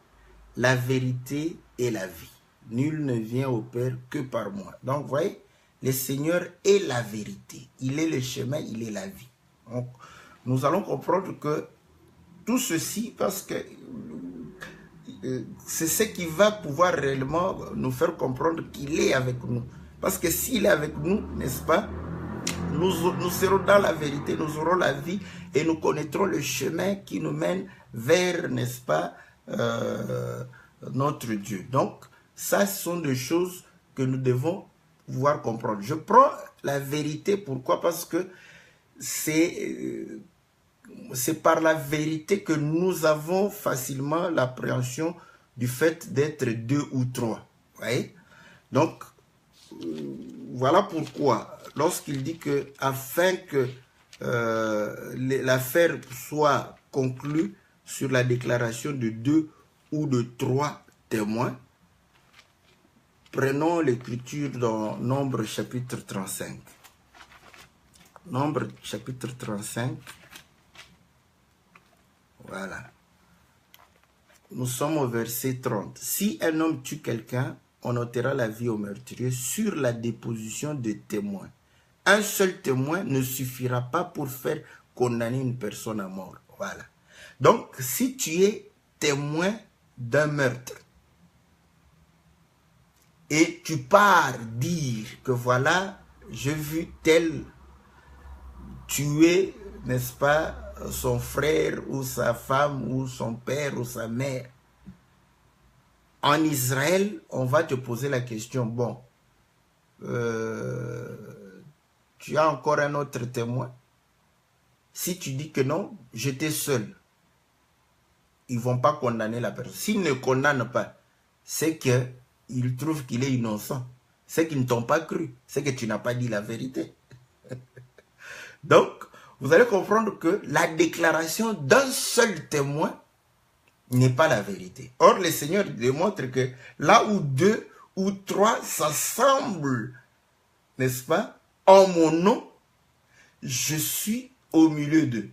[SPEAKER 1] la vérité et la vie. Nul ne vient au Père que par moi. » Donc, vous voyez, le Seigneur est la vérité. Il est le chemin, il est la vie. Donc, nous allons comprendre que tout ceci, parce que c'est ce qui va pouvoir réellement nous faire comprendre qu'il est avec nous. Parce que s'il est avec nous, n'est-ce pas, nous serons dans la vérité, nous aurons la vie et nous connaîtrons le chemin qui nous mène vers, n'est-ce pas, notre Dieu. Donc, ça, ce sont des choses que nous devons pouvoir comprendre. Je prends la vérité, pourquoi? Parce que c'est par la vérité que nous avons facilement l'appréhension du fait d'être deux ou trois. Vous voyez? Donc, voilà pourquoi, lorsqu'il dit que afin que l'affaire soit conclue sur la déclaration de deux ou de trois témoins, prenons l'écriture dans Nombre chapitre 35. Nombre chapitre 35. Voilà. Nous sommes au verset 30. Si un homme tue quelqu'un, on ôtera la vie au meurtrier sur la déposition de témoins. Un seul témoin ne suffira pas pour faire condamner une personne à mort. Voilà. Donc, si tu es témoin d'un meurtre et tu pars dire que voilà, j'ai vu tel tuer, n'est-ce pas, son frère ou sa femme ou son père ou sa mère. En Israël, on va te poser la question, bon, tu as encore un autre témoin? Si tu dis que non, j'étais seul. Ils ne vont pas condamner la personne. S'ils ne condamnent pas, c'est qu'ils trouvent qu'il est innocent. C'est qu'ils ne t'ont pas cru. C'est que tu n'as pas dit la vérité. Donc, vous allez comprendre que la déclaration d'un seul témoin n'est pas la vérité. Or, le Seigneur démontre que là où deux ou trois s'assemblent, n'est-ce pas, en mon nom, je suis au milieu d'eux.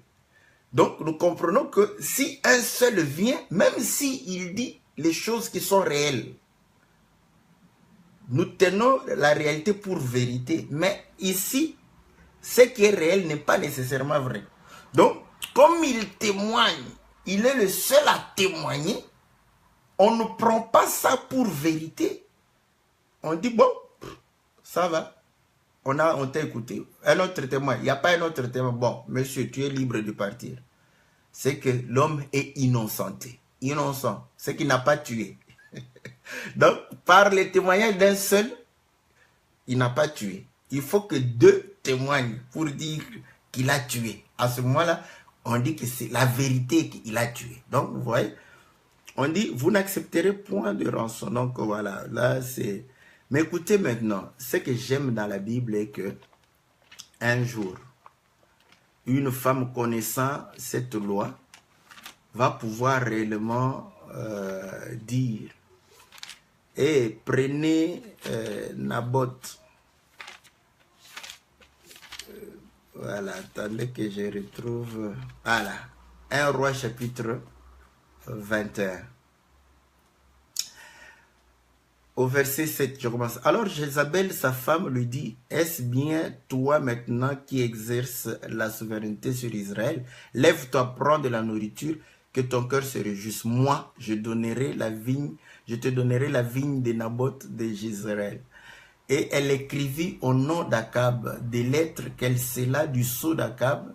[SPEAKER 1] Donc, nous comprenons que si un seul vient, même s'il dit les choses qui sont réelles, nous tenons la réalité pour vérité. Mais ici, ce qui est réel n'est pas nécessairement vrai. Donc, comme il témoigne, il est le seul à témoigner, on ne prend pas ça pour vérité. On dit, bon, ça va. On t'a écouté. Un autre témoin, il n'y a pas un autre témoin. Bon, monsieur, tu es libre de partir. C'est que l'homme est innocenté. Innocent, c'est qu'il n'a pas tué. Donc, par le témoignage d'un seul, il n'a pas tué. Il faut que deux témoignent pour dire qu'il a tué. À ce moment-là, on dit que c'est la vérité qu'il a tué. Donc, vous voyez, on dit, vous n'accepterez point de rançon. Donc, voilà, là, c'est... Mais écoutez maintenant, ce que j'aime dans la Bible est que, un jour, une femme connaissant cette loi va pouvoir réellement dire, et prenez Naboth. Voilà, attendez que je retrouve. Voilà, 1 Roi chapitre 21. Au verset 7, je commence. Alors Jézabel, sa femme, lui dit, est-ce bien toi maintenant qui exerces la souveraineté sur Israël? Lève-toi, prends de la nourriture, que ton cœur se réjouisse. Moi, je te donnerai la vigne de Naboth de Jézréel. Et elle écrivit au nom d'Akab des lettres qu'elle scella du sceau d'Akab,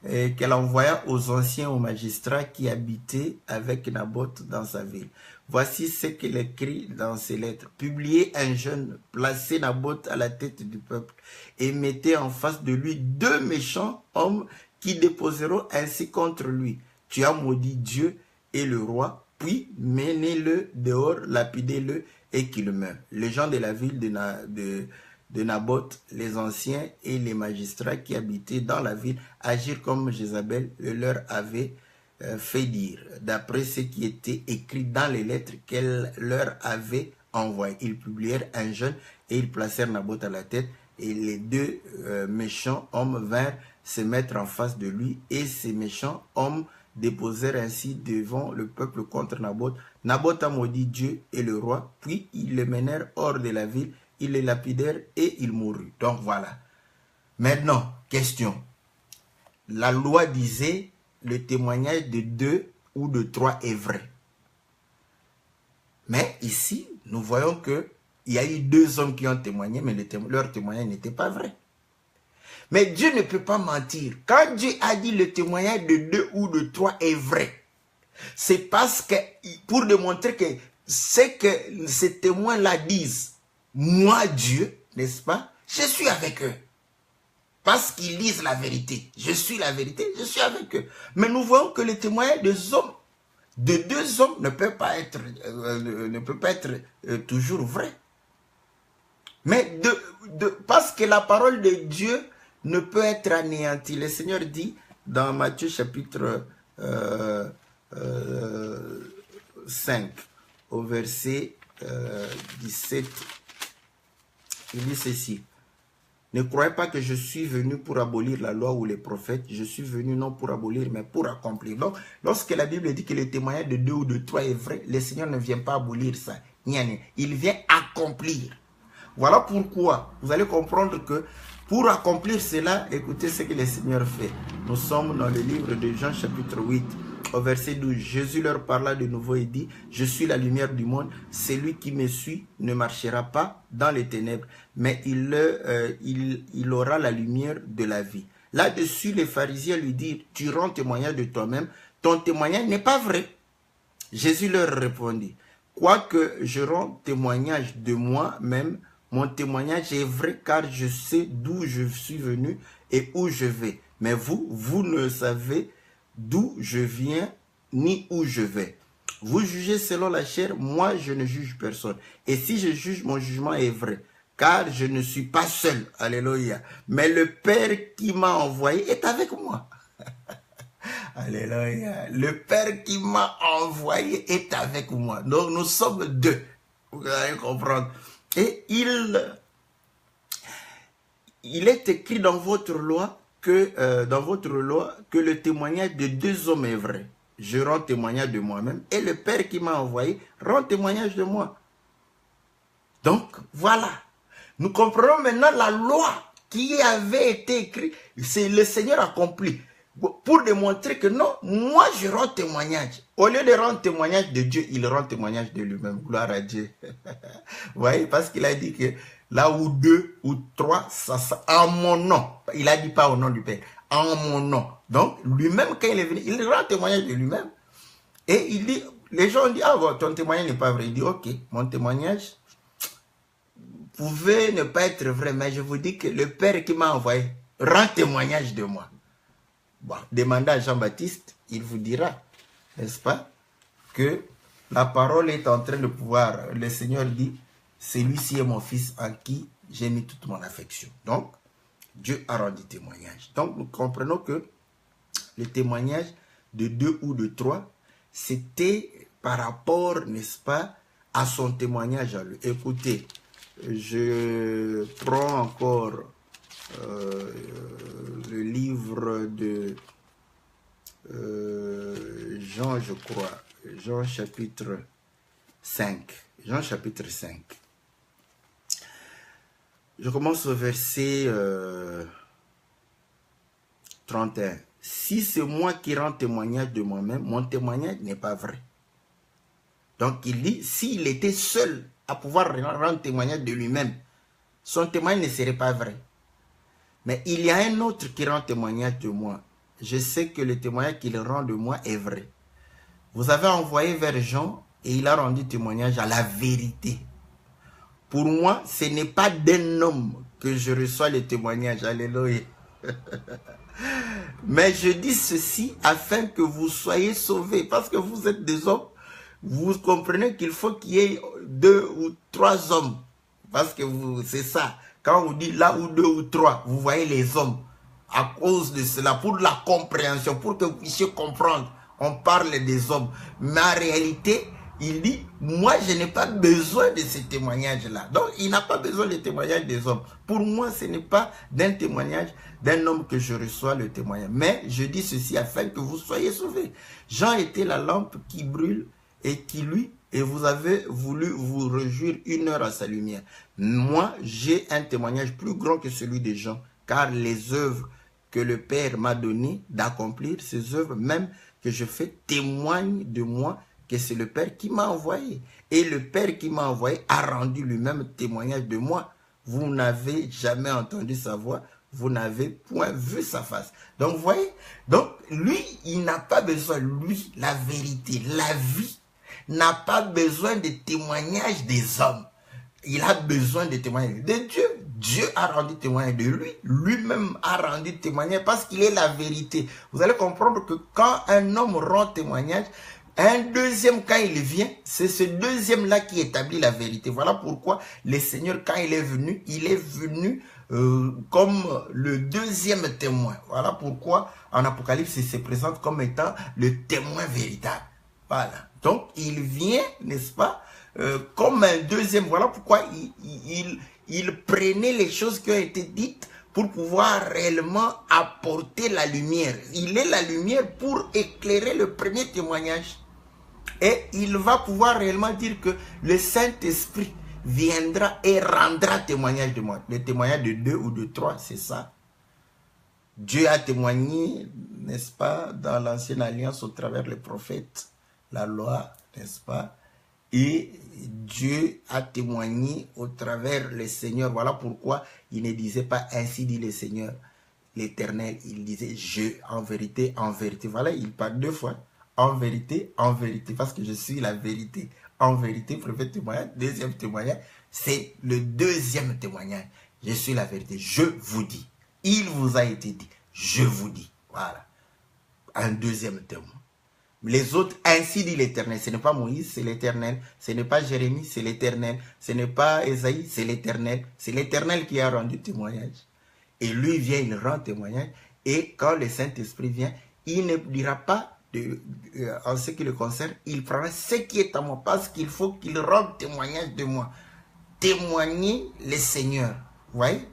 [SPEAKER 1] qu'elle envoya aux anciens, aux magistrats qui habitaient avec Naboth dans sa ville. Voici ce qu'il écrit dans ses lettres. Publiez un jeune, placez Naboth à la tête du peuple et mettez en face de lui 2 méchants hommes qui déposeront ainsi contre lui. Tu as maudit Dieu et le roi, puis menez-le dehors, lapidez-le et qu'il meure. Les gens de la ville de Naboth, les anciens et les magistrats qui habitaient dans la ville agirent comme Jézabel le leur avait fait dire, d'après ce qui était écrit dans les lettres qu'elle leur avait envoyées. Ils publièrent un jeune et ils placèrent Naboth à la tête, et les 2 méchants hommes vinrent se mettre en face de lui, et ces méchants hommes déposèrent ainsi devant le peuple contre Naboth. Naboth a maudit Dieu et le roi, puis ils le menèrent hors de la ville, ils le lapidèrent et il mourut. Donc voilà. Maintenant, question. La loi disait le témoignage de 2 ou de 3 est vrai. Mais ici, nous voyons qu'il y a eu 2 hommes qui ont témoigné, mais leur témoignage n'était pas vrai. Mais Dieu ne peut pas mentir. Quand Dieu a dit le témoignage de 2 ou de 3 est vrai, c'est parce que, pour démontrer que ce que ces témoins-là disent, moi Dieu, n'est-ce pas, je suis avec eux. Parce qu'ils disent la vérité. Je suis la vérité, je suis avec eux. Mais nous voyons que le témoignage des hommes, de 2 hommes, ne peut pas être, toujours vrai. Mais parce que la parole de Dieu ne peut être anéantie. Le Seigneur dit dans Matthieu chapitre 5, au verset 17, il dit ceci. Ne croyez pas que je suis venu pour abolir la loi ou les prophètes. Je suis venu non pour abolir, mais pour accomplir. Donc, lorsque la Bible dit que le témoignage de 2 ou de 3 est vrai, le Seigneur ne vient pas abolir ça. Il vient accomplir. Voilà pourquoi vous allez comprendre que pour accomplir cela, écoutez ce que le Seigneur fait. Nous sommes dans le livre de Jean chapitre 8. Au verset 12, Jésus leur parla de nouveau et dit, « Je suis la lumière du monde. Celui qui me suit ne marchera pas dans les ténèbres, mais il aura la lumière de la vie. » Là-dessus, les pharisiens lui dirent, « Tu rends témoignage de toi-même. Ton témoignage n'est pas vrai. » Jésus leur répondit, « Quoique je rends témoignage de moi-même, mon témoignage est vrai car je sais d'où je suis venu et où je vais. Mais vous ne savez d'où je viens ni où je vais. Vous jugez selon la chair, moi je ne juge personne. Et si je juge, mon jugement est vrai, car je ne suis pas seul. Alléluia. Mais le Père qui m'a envoyé est avec moi. Alléluia. Le Père qui m'a envoyé est avec moi. Donc nous sommes 2. Vous allez comprendre. Et il est écrit dans votre loi que le témoignage de 2 hommes est vrai. Je rends témoignage de moi-même et le Père qui m'a envoyé rend témoignage de moi. Donc, voilà. Nous comprenons maintenant la loi qui avait été écrite. C'est le Seigneur accompli. Pour démontrer que non, moi je rends témoignage. Au lieu de rendre témoignage de Dieu, il rend témoignage de lui-même. Gloire à Dieu. Vous voyez, parce qu'il a dit que là où 2 ou 3, ça en mon nom. Il a dit pas au nom du Père, en mon nom. Donc, lui-même, quand il est venu, il rend témoignage de lui-même. Et il dit, les gens ont dit, ah bon, ton témoignage n'est pas vrai. Il dit, ok, mon témoignage pouvait ne pas être vrai, mais je vous dis que le Père qui m'a envoyé rend témoignage de moi. Bon, demandez à Jean-Baptiste, il vous dira, n'est-ce pas, que la parole est en train de pouvoir. Le Seigneur dit, celui-ci est mon fils en qui j'ai mis toute mon affection. Donc, Dieu a rendu témoignage. Donc, nous comprenons que le témoignage de 2 ou de 3, c'était par rapport, n'est-ce pas, à son témoignage à lui. Écoutez, je prends encore le livre de Jean, je crois, Jean chapitre 5. Jean chapitre 5. Je commence au verset 31. Si c'est moi qui rends témoignage de moi-même, mon témoignage n'est pas vrai. Donc il dit, s'il était seul à pouvoir rendre témoignage de lui-même, son témoignage ne serait pas vrai. Mais il y a un autre qui rend témoignage de moi. Je sais que le témoignage qu'il rend de moi est vrai. Vous avez envoyé vers Jean et il a rendu témoignage à la vérité. Pour moi, ce n'est pas d'un homme que je reçois le témoignage. Alléluia. Mais je dis ceci afin que vous soyez sauvés. Parce que vous êtes des hommes. Vous comprenez qu'il faut qu'il y ait 2 ou 3 hommes. Parce que c'est ça. Quand on dit là où 2 ou 3, vous voyez les hommes. À cause de cela, pour la compréhension, pour que vous puissiez comprendre, on parle des hommes. Mais en réalité, il dit, moi je n'ai pas besoin de ces témoignages-là. Donc il n'a pas besoin des témoignages des hommes. Pour moi, ce n'est pas d'un témoignage d'un homme que je reçois le témoignage. Mais je dis ceci afin que vous soyez sauvés. Jean était la lampe qui brûle et qui lui, et vous avez voulu vous réjouir 1 heure à sa lumière. Moi, j'ai un témoignage plus grand que celui de Jean, car les œuvres que le Père m'a donné d'accomplir, ces œuvres même que je fais, témoignent de moi que c'est le Père qui m'a envoyé. Et le Père qui m'a envoyé a rendu lui-même témoignage de moi. Vous n'avez jamais entendu sa voix, vous n'avez point vu sa face. Donc, vous voyez, donc lui, il n'a pas besoin, lui, la vérité, la vie, n'a pas besoin de témoignages des hommes. Il a besoin de témoignages de Dieu. Dieu a rendu témoignage de lui. Lui-même a rendu témoignage parce qu'il est la vérité. Vous allez comprendre que quand un homme rend témoignage, un deuxième, quand il vient, c'est ce deuxième-là qui établit la vérité. Voilà pourquoi le Seigneur, quand il est venu comme le deuxième témoin. Voilà pourquoi en Apocalypse, il se présente comme étant le témoin véritable. Voilà. Donc, il vient, n'est-ce pas, comme un deuxième. Voilà pourquoi il prenait les choses qui ont été dites pour pouvoir réellement apporter la lumière. Il est la lumière pour éclairer le premier témoignage. Et il va pouvoir réellement dire que le Saint-Esprit viendra et rendra témoignage de moi. Le témoignage de 2 ou de 3, c'est ça. Dieu a témoigné, n'est-ce pas, dans l'Ancienne Alliance au travers les prophètes, la loi, n'est-ce pas? Et Dieu a témoigné au travers le Seigneur. Voilà pourquoi il ne disait pas ainsi dit le Seigneur, l'Éternel. Il disait je, en vérité, en vérité. Voilà, il parle 2 fois. En vérité, parce que je suis la vérité. En vérité, premier témoignage, deuxième témoignage, c'est le deuxième témoignage. Je suis la vérité, je vous dis. Il vous a été dit, je vous dis. Voilà, un deuxième témoin. Les autres, ainsi dit l'Éternel. Ce n'est pas Moïse, c'est l'Éternel. Ce n'est pas Jérémie, c'est l'Éternel. Ce n'est pas Ésaïe, c'est l'Éternel. C'est l'Éternel qui a rendu témoignage. Et lui vient, il rend témoignage. Et quand le Saint-Esprit vient, il ne dira pas en ce qui le concerne, il prendra ce qui est à moi, parce qu'il faut qu'il rende témoignage de moi. Témoigner le Seigneur. Vous voyez?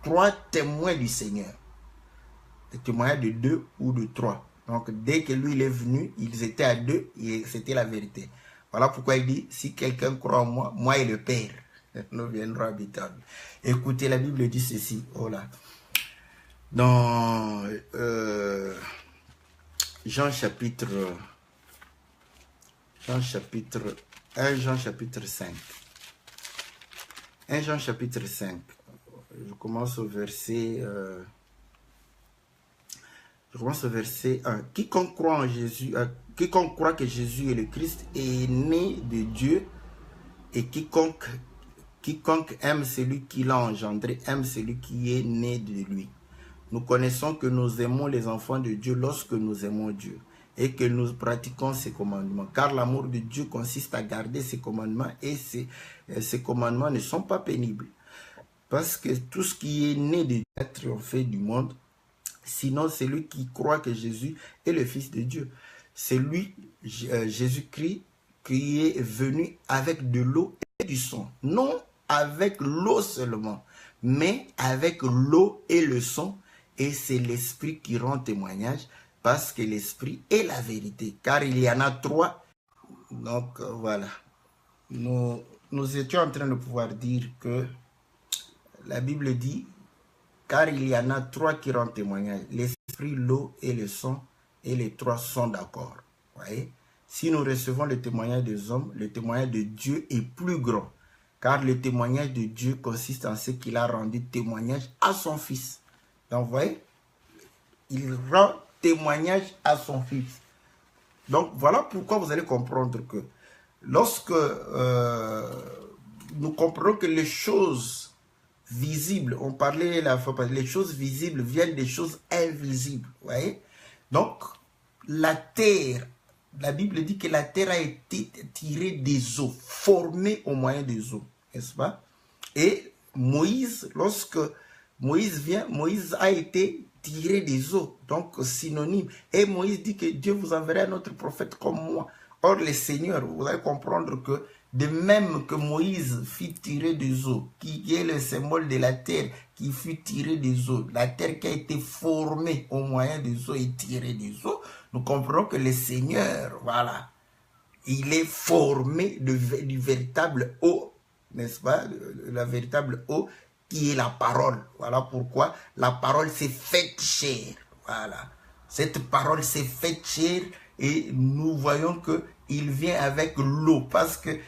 [SPEAKER 1] 3 témoins du Seigneur. Des témoignages de 2 ou de 3. Donc, dès que lui il est venu, ils étaient à 2 et c'était la vérité. Voilà pourquoi il dit, si quelqu'un croit en moi, moi et le Père, nous viendrons habiter. Écoutez, la Bible dit ceci. Oh là. Dans Jean chapitre 5. 1 Jean chapitre 5. Je commence au verset 1. Quiconque croit en Jésus, quiconque croit que Jésus est le Christ est né de Dieu, et quiconque aime celui qui l'a engendré, aime celui qui est né de lui. Nous connaissons que nous aimons les enfants de Dieu lorsque nous aimons Dieu et que nous pratiquons ses commandements. Car l'amour de Dieu consiste à garder ses commandements et ces commandements ne sont pas pénibles. Parce que tout ce qui est né de Dieu a triomphé du monde. Sinon, c'est lui qui croit que Jésus est le Fils de Dieu. C'est lui, Jésus-Christ, qui est venu avec de l'eau et du sang. Non avec l'eau seulement, mais avec l'eau et le sang. Et c'est l'Esprit qui rend témoignage, parce que l'Esprit est la vérité. Car il y en a 3. Donc voilà. Nous étions en train de pouvoir dire que la Bible dit, car il y en a 3 qui rendent témoignage. L'Esprit, l'eau et le sang. Et les 3 sont d'accord. Voyez? Si nous recevons le témoignage des hommes, le témoignage de Dieu est plus grand. Car le témoignage de Dieu consiste en ce qu'il a rendu témoignage à son Fils. Donc, vous voyez, il rend témoignage à son Fils. Donc, voilà pourquoi vous allez comprendre que lorsque nous comprenons que les choses visibles, on parlait la fois passée, les choses visibles viennent des choses invisibles, vous voyez? Donc, la terre, la Bible dit que la terre a été tirée des eaux, formée au moyen des eaux, n'est-ce pas? Et Moïse, lorsque Moïse vient, Moïse a été tiré des eaux, donc synonyme. Et Moïse dit que Dieu vous enverra un autre prophète comme moi. Or, le Seigneur, vous allez comprendre que de même que Moïse fut tiré des eaux, qui est le symbole de la terre, qui fut tiré des eaux, la terre qui a été formée au moyen des eaux et tirée des eaux, nous comprenons que le Seigneur, voilà, il est formé du véritable eau, n'est-ce pas, la véritable eau qui est la parole. Voilà pourquoi la parole s'est faite chair. Voilà, cette parole s'est faite chair et nous voyons que il vient avec l'eau parce que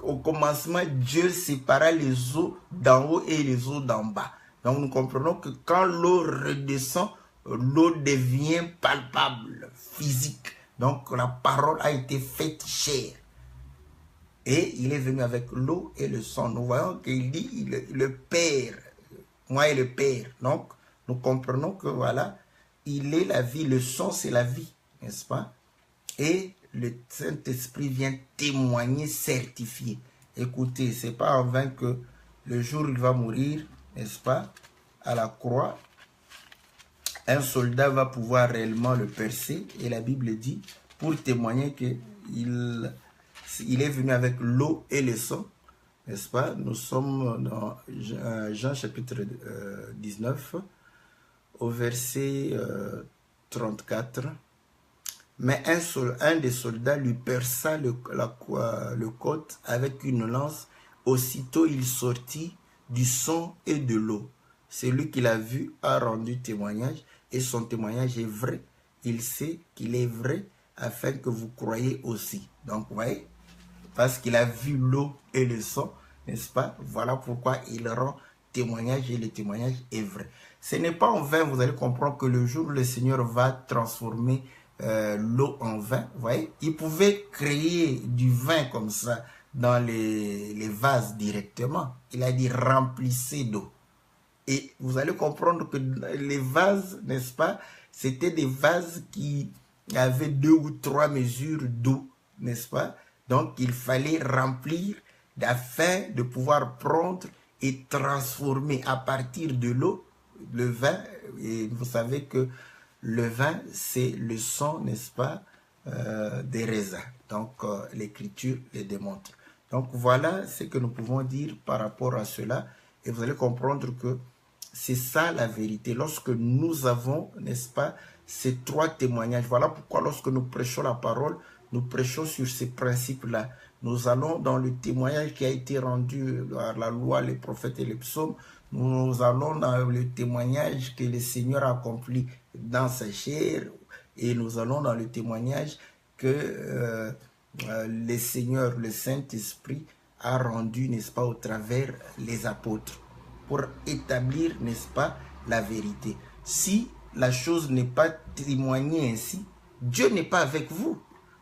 [SPEAKER 1] au commencement, Dieu sépara les eaux d'en haut et les eaux d'en bas. Donc nous comprenons que quand l'eau redescend, l'eau devient palpable, physique. Donc la parole a été faite chair. Et il est venu avec l'eau et le sang. Nous voyons qu'il dit le Père, moi et le Père. Donc nous comprenons que voilà, il est la vie, le sang c'est la vie, n'est-ce pas? Et le Saint-Esprit vient témoigner, certifier. Écoutez, c'est pas en vain que le jour où il va mourir, n'est-ce pas, à la croix, un soldat va pouvoir réellement le percer. Et la Bible dit, pour témoigner qu'il est venu avec l'eau et le sang, n'est-ce pas? Nous sommes dans Jean chapitre 19, au verset 34. Mais un des soldats lui perça le côte avec une lance. Aussitôt il sortit du sang et de l'eau. Celui qui l'a vu a rendu témoignage et son témoignage est vrai. Il sait qu'il est vrai afin que vous croyiez aussi. Donc, vous voyez, parce qu'il a vu l'eau et le sang, n'est-ce pas? Voilà pourquoi il rend témoignage et le témoignage est vrai. Ce n'est pas en vain, vous allez comprendre que le jour où le Seigneur va transformer l'eau en vin, vous voyez, il pouvait créer du vin comme ça dans les vases directement. Il a dit remplissez d'eau. Et vous allez comprendre que les vases, n'est-ce pas, c'était des vases qui avaient 2 ou 3 mesures d'eau, n'est-ce pas? Donc il fallait remplir afin de pouvoir prendre et transformer à partir de l'eau le vin. Et vous savez que le vin, c'est le sang, n'est-ce pas, des raisins. Donc, l'Écriture le démontre. Donc, voilà ce que nous pouvons dire par rapport à cela. Et vous allez comprendre que c'est ça la vérité. Lorsque nous avons, n'est-ce pas, ces 3 témoignages. Voilà pourquoi lorsque nous prêchons la parole, nous prêchons sur ces principes-là. Nous allons dans le témoignage qui a été rendu par la loi, les prophètes et les psaumes. Nous allons dans le témoignage que le Seigneur a accompli dans sa chair et nous allons dans le témoignage que le Seigneur, le Saint-Esprit a rendu, n'est-ce pas, au travers les apôtres pour établir, n'est-ce pas, la vérité. Si la chose n'est pas témoignée ainsi, Dieu n'est pas avec vous.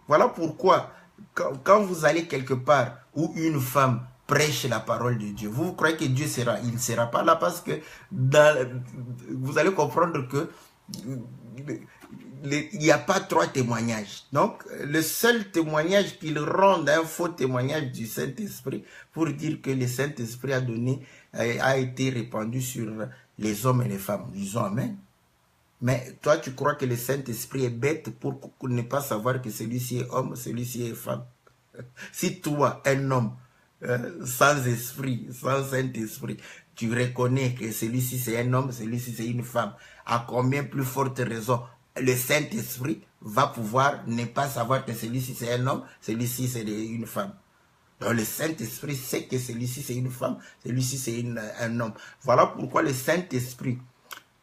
[SPEAKER 1] Voilà pourquoi quand vous allez quelque part où une femme prêche la parole de Dieu, vous croyez que Dieu sera, il ne sera pas là parce que vous allez comprendre que il n'y a pas 3 témoignages. Donc, le seul témoignage qu'il rend un faux témoignage du Saint-Esprit pour dire que le Saint-Esprit a été répandu sur les hommes et les femmes. Disons Amen. Mais toi, tu crois que le Saint-Esprit est bête pour ne pas savoir que celui-ci est homme, celui-ci est femme. Si toi, un homme, sans esprit, sans Saint-Esprit, tu reconnais que celui-ci c'est un homme, celui-ci c'est une femme, à combien plus forte raison le Saint-Esprit va pouvoir ne pas savoir que celui-ci c'est un homme, celui-ci c'est une femme. Donc le Saint-Esprit sait que celui-ci c'est une femme, celui-ci c'est un homme. Voilà pourquoi le Saint-Esprit,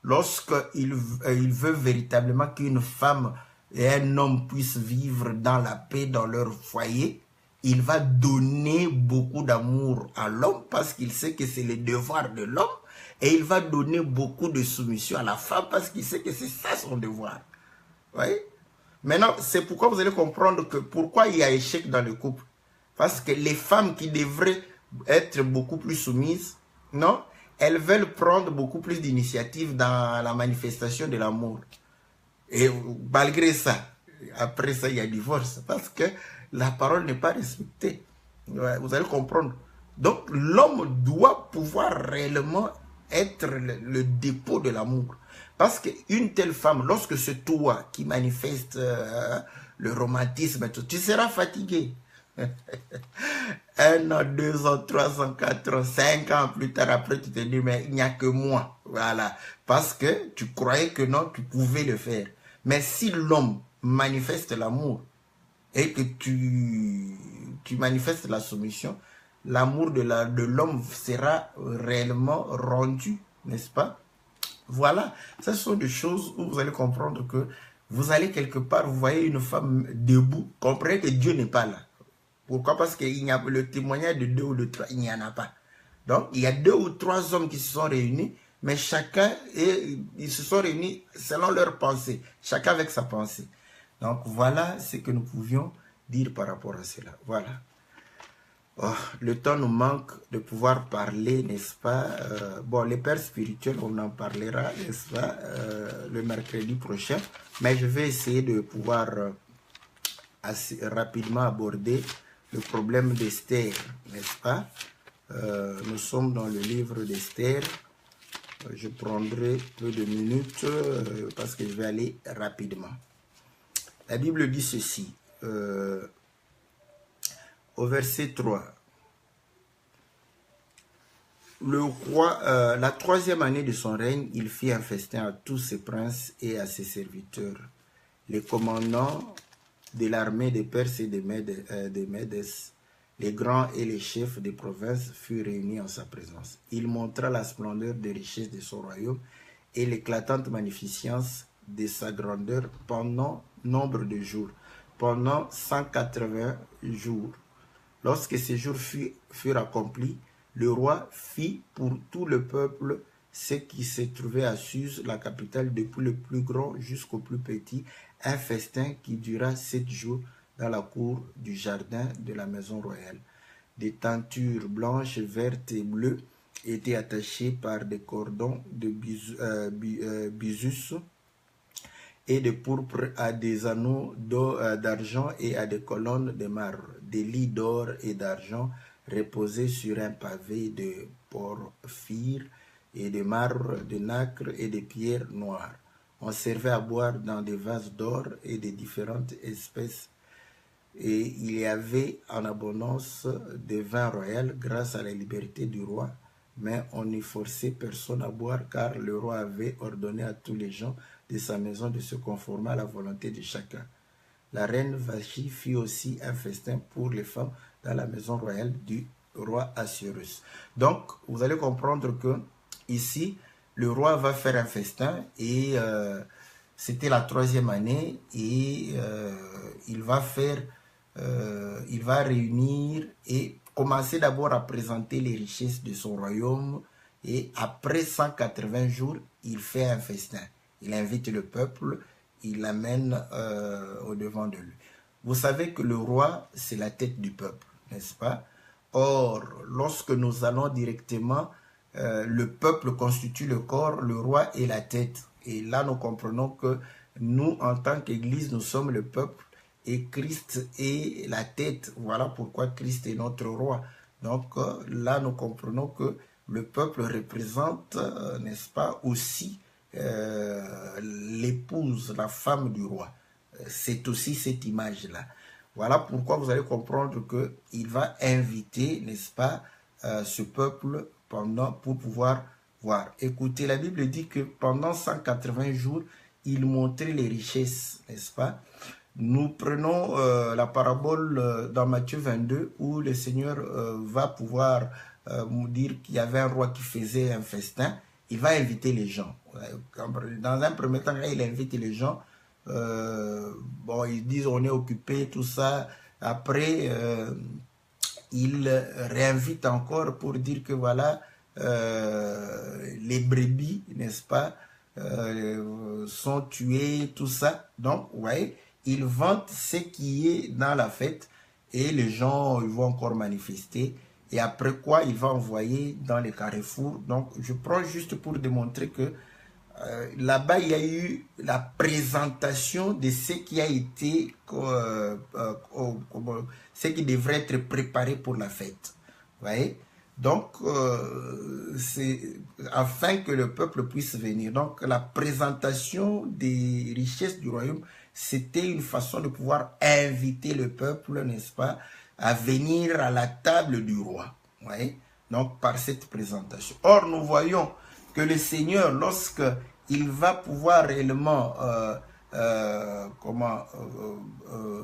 [SPEAKER 1] lorsqu'il veut véritablement qu'une femme et un homme puissent vivre dans la paix dans leur foyer, il va donner beaucoup d'amour à l'homme parce qu'il sait que c'est le devoir de l'homme. Et il va donner beaucoup de soumission à la femme parce qu'il sait que c'est ça son devoir. Vous voyez? Maintenant, c'est pourquoi vous allez comprendre que pourquoi il y a échec dans le couple. Parce que les femmes qui devraient être beaucoup plus soumises, non, elles veulent prendre beaucoup plus d'initiatives dans la manifestation de l'amour. Et malgré ça, après ça, il y a divorce. Parce que la parole n'est pas respectée. Ouais, vous allez comprendre. Donc, l'homme doit pouvoir réellement être le dépôt de l'amour. Parce qu'une telle femme, lorsque c'est toi qui manifeste le romantisme, tu seras fatigué. 1 an, 2 ans, 3 ans, 4 ans, 5 ans plus tard, après tu te dis, mais il n'y a que moi. Voilà. Parce que tu croyais que non, tu pouvais le faire. Mais si l'homme manifeste l'amour et que tu manifestes la soumission, l'amour de l'homme sera réellement rendu, n'est-ce pas? Voilà, ce sont des choses où vous allez comprendre que vous allez quelque part, vous voyez une femme debout, comprenez que Dieu n'est pas là. Pourquoi? Parce qu'il y a le témoignage de 2 ou de 3, il n'y en a pas. Donc, il y a 2 ou 3 hommes qui se sont réunis, mais chacun, ils se sont réunis selon leur pensée, chacun avec sa pensée. Donc, voilà ce que nous pouvions dire par rapport à cela. Voilà. Oh, le temps nous manque de pouvoir parler, n'est-ce pas? Bon, les pères spirituels, on en parlera, n'est-ce pas, le mercredi prochain. Mais je vais essayer de pouvoir assez rapidement aborder le problème d'Esther, n'est-ce pas? Nous sommes dans le livre d'Esther. Je prendrai peu de minutes parce que je vais aller rapidement. La Bible dit ceci. Au verset 3, le roi, la 3e année de son règne, il fit un festin à tous ses princes et à ses serviteurs. Les commandants de l'armée des Perses et des Médès, les grands et les chefs des provinces furent réunis en sa présence. Il montra la splendeur des richesses de son royaume et l'éclatante magnificence de sa grandeur pendant nombre de jours, pendant 180 jours. Lorsque ces jours furent accomplis, le roi fit pour tout le peuple ce qui se trouvait à Suse, la capitale, depuis le plus grand jusqu'au plus petit, un festin qui dura 7 jours dans la cour du jardin de la maison royale. Des tentures blanches, vertes et bleues étaient attachées par des cordons de bisus et de pourpre à des anneaux d'argent et à des colonnes de marbre. Des lits d'or et d'argent reposaient sur un pavé de porphyre et de marbre, de nacre et de pierres noires. On servait à boire dans des vases d'or et de différentes espèces. Et il y avait en abondance de vin royal grâce à la liberté du roi. Mais on n'y forçait personne à boire car le roi avait ordonné à tous les gens de sa maison de se conformer à la volonté de chacun. La reine Vachi fit aussi un festin pour les femmes dans la maison royale du roi Assuérus. Donc, vous allez comprendre que ici, le roi va faire un festin et c'était la 3e année et il va réunir et commencer d'abord à présenter les richesses de son royaume et après 180 jours, il fait un festin. Il invite le peuple, il l'amène au devant de lui. Vous savez que le roi, c'est la tête du peuple, n'est-ce pas? Or, lorsque nous allons directement, le peuple constitue le corps, le roi est la tête. Et là, nous comprenons que nous, en tant qu'Église, nous sommes le peuple et Christ est la tête. Voilà pourquoi Christ est notre roi. Donc là, nous comprenons que le peuple représente, n'est-ce pas, aussi l'épouse, la femme du roi. C'est aussi cette image-là. Voilà pourquoi vous allez comprendre qu'il va inviter, n'est-ce pas, ce peuple pour pouvoir voir. Écoutez, la Bible dit que pendant 180 jours, il montrait les richesses, n'est-ce pas? Nous prenons la parabole dans Matthieu 22 où le Seigneur va pouvoir nous dire qu'il y avait un roi qui faisait un festin. Il va inviter les gens. Dans un premier temps, il invite les gens. Bon, ils disent on est occupé, tout ça. Après, il réinvite encore pour dire que voilà, les brebis, n'est-ce pas, sont tuées, tout ça. Donc, vous voyez, ils vendent ce qui est dans la fête et les gens ils vont encore manifester. Et après quoi, il va envoyer dans les carrefours. Donc, je prends juste pour démontrer que là-bas, il y a eu la présentation de ce qui a été, ce qui devrait être préparé pour la fête. Vous voyez? Donc, c'est afin que le peuple puisse venir. Donc, la présentation des richesses du royaume, c'était une façon de pouvoir inviter le peuple, n'est-ce pas, à venir à la table du roi. Vous voyez? Donc, par cette présentation. Or, nous voyons que le Seigneur, lorsque il va pouvoir réellement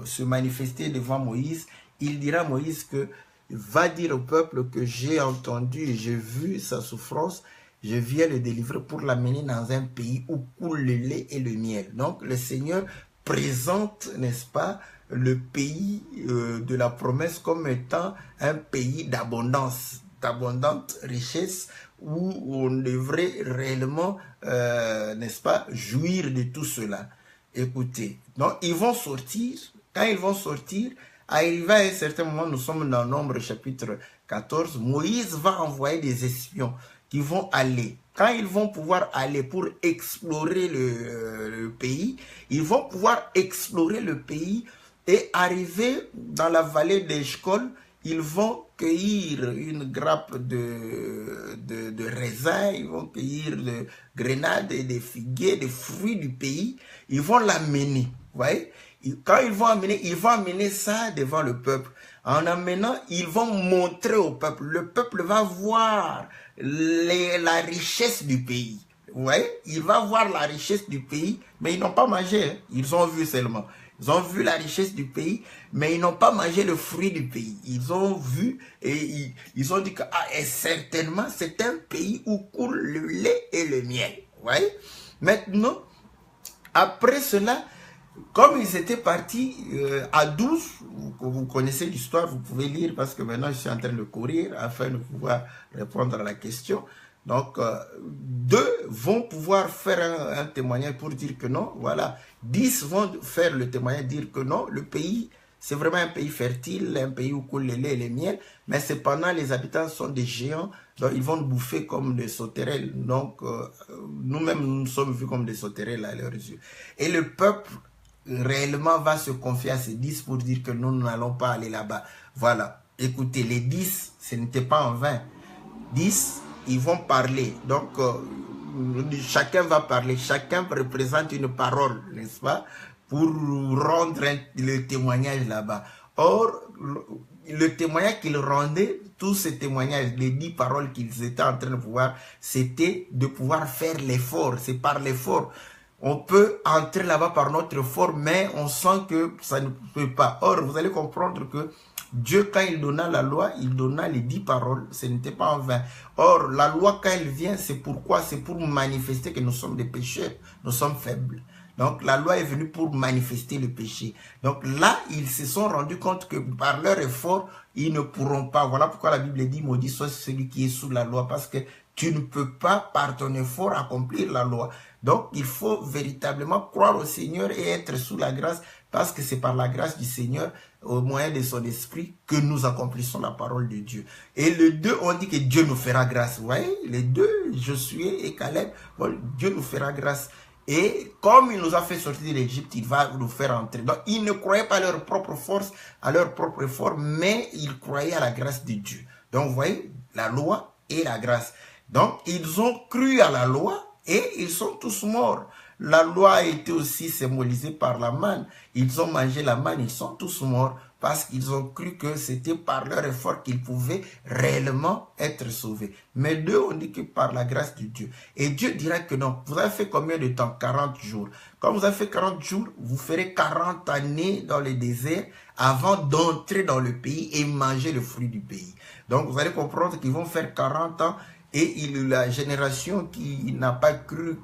[SPEAKER 1] se manifester devant Moïse, il dira à Moïse que va dire au peuple que j'ai entendu et j'ai vu sa souffrance, je viens le délivrer pour l'amener dans un pays où coule le lait et le miel. Donc le Seigneur présente, n'est-ce pas, le pays de la promesse comme étant un pays d'abondance, d'abondante richesse, où on devrait réellement, n'est-ce pas, jouir de tout cela. Écoutez, donc ils vont sortir, quand ils vont sortir, arrivé à un certain moment, nous sommes dans Nombre chapitre 14, Moïse va envoyer des espions qui vont aller. Quand ils vont pouvoir aller pour explorer le pays, ils vont pouvoir explorer le pays et arriver dans la vallée d'Eshcol, ils vont cueillir une grappe de raisins, ils vont cueillir de grenades et des figuiers, des fruits du pays, ils vont l'amener, vous voyez? Quand ils vont amener ça devant le peuple. En amenant, ils vont montrer au peuple. Le peuple va voir la richesse du pays. Vous voyez? Il va voir la richesse du pays, mais ils n'ont pas mangé. Hein? Ils ont vu seulement. Ils ont vu la richesse du pays, mais ils n'ont pas mangé le fruit du pays. Ils ont vu et ils ont dit que certainement c'est un pays où coule le lait et le miel. Vous voyez? Maintenant, après cela, comme ils étaient partis à 12, vous connaissez l'histoire, vous pouvez lire parce que maintenant je suis en train de courir afin de pouvoir répondre à la question. Donc, 2 vont pouvoir faire un témoignage pour dire que non, voilà. 10 vont faire le témoignage, dire que non, le pays, c'est vraiment un pays fertile, un pays où coule le lait et le miel, mais cependant, les habitants sont des géants, donc ils vont nous bouffer comme des sauterelles. Donc, nous-mêmes, nous sommes vus comme des sauterelles à leurs yeux. Et le peuple réellement va se confier à ces 10 pour dire que nous n'allons pas aller là-bas. Voilà. Écoutez, les 10, ce n'était pas en vain. 10, ils vont parler. Donc, chacun va parler. Chacun représente une parole, n'est-ce pas, pour rendre le témoignage là-bas. Or, le témoignage qu'ils rendaient, tous ces témoignages, les 10 paroles qu'ils étaient en train de pouvoir, c'était de pouvoir faire l'effort. C'est par l'effort. On peut entrer là-bas par notre effort, mais on sent que ça ne peut pas. Or, vous allez comprendre que Dieu, quand il donna la loi, il donna les 10 paroles. Ce n'était pas en vain. Or, la loi, quand elle vient, c'est pourquoi? C'est pour manifester que nous sommes des pécheurs. Nous sommes faibles. Donc, la loi est venue pour manifester le péché. Donc là, ils se sont rendus compte que par leur effort, ils ne pourront pas. Voilà pourquoi la Bible dit, maudit soit celui qui est sous la loi, parce que tu ne peux pas, par ton effort, accomplir la loi. Donc, il faut véritablement croire au Seigneur et être sous la grâce, parce que c'est par la grâce du Seigneur, au moyen de son esprit, que nous accomplissons la parole de Dieu. Et les 2, on dit que Dieu nous fera grâce. Vous voyez, les 2, Josué et Caleb, bon, Dieu nous fera grâce. Et comme il nous a fait sortir d'Égypte, il va nous faire entrer. Donc, ils ne croyaient pas à leur propre force, à leur propre effort, mais ils croyaient à la grâce de Dieu. Donc, vous voyez, la loi et la grâce. Donc, ils ont cru à la loi et ils sont tous morts. La loi a été aussi symbolisée par la manne. Ils ont mangé la manne, ils sont tous morts parce qu'ils ont cru que c'était par leur effort qu'ils pouvaient réellement être sauvés. Mais 2, on dit que par la grâce de Dieu. Et Dieu dira que non. Vous avez fait combien de temps? 40 jours. Quand vous avez fait 40 jours, vous ferez 40 années dans le désert avant d'entrer dans le pays et manger le fruit du pays. Donc vous allez comprendre qu'ils vont faire 40 ans. Et la génération qui n'a pas cru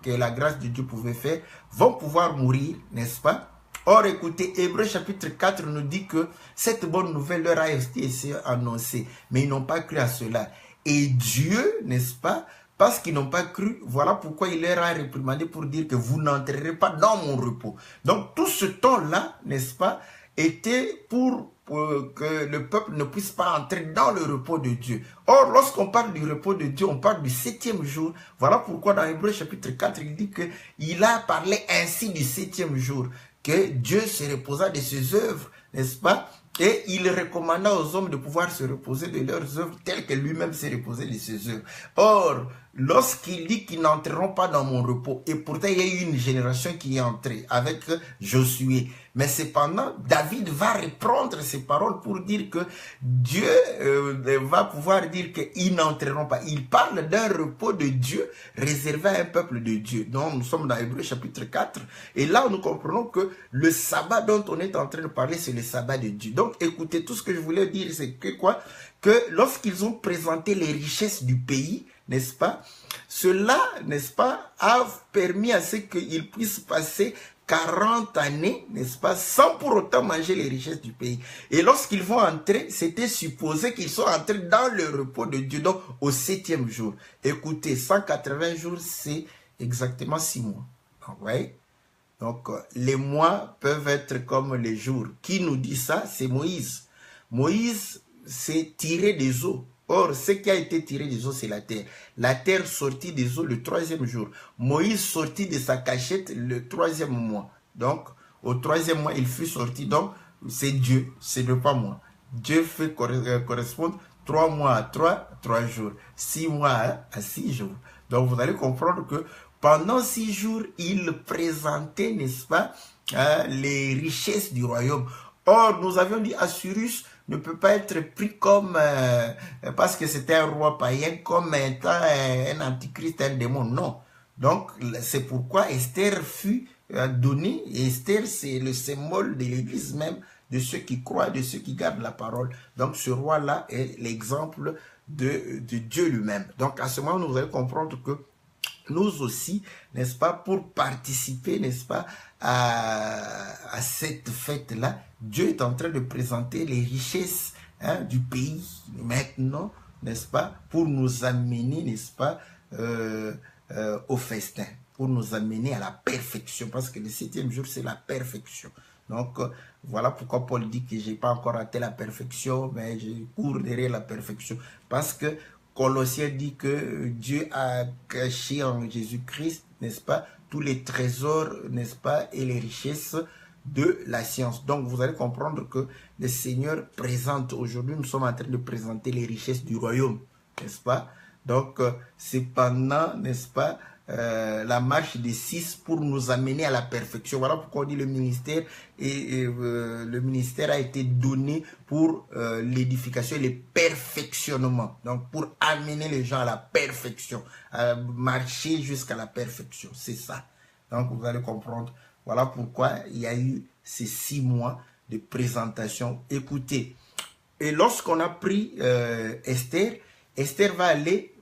[SPEAKER 1] que la grâce de Dieu pouvait faire, vont pouvoir mourir, n'est-ce pas? Or, écoutez, Hébreux chapitre 4 nous dit que cette bonne nouvelle leur a été annoncée, mais ils n'ont pas cru à cela. Et Dieu, n'est-ce pas, parce qu'ils n'ont pas cru, voilà pourquoi il leur a réprimandé pour dire que vous n'entrerez pas dans mon repos. Donc tout ce temps-là, n'est-ce pas, était pour que le peuple ne puisse pas entrer dans le repos de Dieu. Or, lorsqu'on parle du repos de Dieu, on parle du 7e jour. Voilà pourquoi dans Hébreux chapitre 4, il dit qu'il a parlé ainsi du 7e jour, que Dieu se reposa de ses œuvres, n'est-ce pas? Et il recommanda aux hommes de pouvoir se reposer de leurs œuvres telles que lui-même s'est reposé de ses œuvres. Or, lorsqu'il dit qu'ils n'entreront pas dans mon repos, et pourtant il y a eu une génération qui est entrée avec Josué, mais cependant David va reprendre ces paroles pour dire que Dieu va pouvoir dire qu'ils n'entreront pas. Il parle d'un repos de Dieu réservé à un peuple de Dieu. Donc nous sommes dans Hébreux chapitre 4, et là nous comprenons que le sabbat dont on est en train de parler, c'est le sabbat de Dieu. Donc écoutez, tout ce que je voulais dire, c'est que quoi? Que lorsqu'ils ont présenté les richesses du pays, n'est-ce pas, cela, n'est-ce pas, a permis à ce qu'ils puissent passer 40 années, n'est-ce pas, sans pour autant manger les richesses du pays. Et lorsqu'ils vont entrer, c'était supposé qu'ils soient entrés dans le repos de Dieu, donc au 7e jour. Écoutez, 180 jours, c'est exactement 6 mois. Ouais. Donc, les mois peuvent être comme les jours. Qui nous dit ça? C'est Moïse. Moïse s'est tiré des eaux. Or, ce qui a été tiré des eaux, c'est la terre. La terre sortit des eaux le 3e jour. Moïse sortit de sa cachette le 3e mois. Donc, au 3e mois, il fut sorti. Donc, c'est Dieu, ce n'est pas moi. Dieu fait correspondre 3 mois à 3 jours. 6 mois à 6 jours. Donc, vous allez comprendre que pendant 6 jours, il présentait, n'est-ce pas, les richesses du royaume. Or, nous avions dit, Assyrus ne peut pas être pris comme, parce que c'était un roi païen, comme étant un antichrist, un démon. Non. Donc, c'est pourquoi Esther fut donnée. Et Esther, c'est le symbole de l'Église même, de ceux qui croient, de ceux qui gardent la parole. Donc, ce roi-là est l'exemple de Dieu lui-même. Donc, à ce moment, nous allons comprendre que nous aussi, n'est-ce pas, pour participer, n'est-ce pas, à cette fête-là, Dieu est en train de présenter les richesses du pays maintenant, n'est-ce pas, pour nous amener, n'est-ce pas, au festin, pour nous amener à la perfection, parce que le 7e jour, c'est la perfection. Donc, voilà pourquoi Paul dit que je n'ai pas encore atteint la perfection, mais je cours derrière la perfection, parce que Colossiens dit que Dieu a caché en Jésus-Christ, n'est-ce pas, tous les trésors, n'est-ce pas, et les richesses de la science. Donc, vous allez comprendre que le Seigneur présente, aujourd'hui, nous sommes en train de présenter les richesses du royaume, n'est-ce pas? Donc, c'est pendant, n'est-ce pas, la marche des 6 pour nous amener à la perfection. Voilà pourquoi on dit le ministère, le ministère a été donné pour l'édification et le perfectionnement. Donc, pour amener les gens à la perfection, à marcher jusqu'à la perfection. C'est ça. Donc, vous allez comprendre. Voilà pourquoi il y a eu ces 6 mois de présentation. Écoutez, et lorsqu'on a pris Esther, Esther va aller,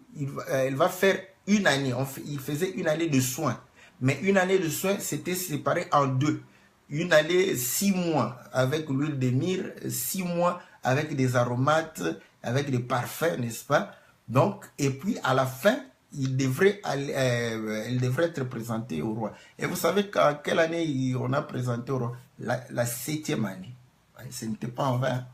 [SPEAKER 1] elle va faire une année. Il faisait une année de soins. Mais une année de soins, c'était séparé en 2. Une année, 6 mois avec l'huile de myrrhe, 6 mois avec des aromates, avec des parfums, n'est-ce pas? Donc, et puis à la fin, elle devrait être présentée au roi. Et vous savez qu'en quelle année on a présenté au roi? La 7e année. Ce n'était pas en vain.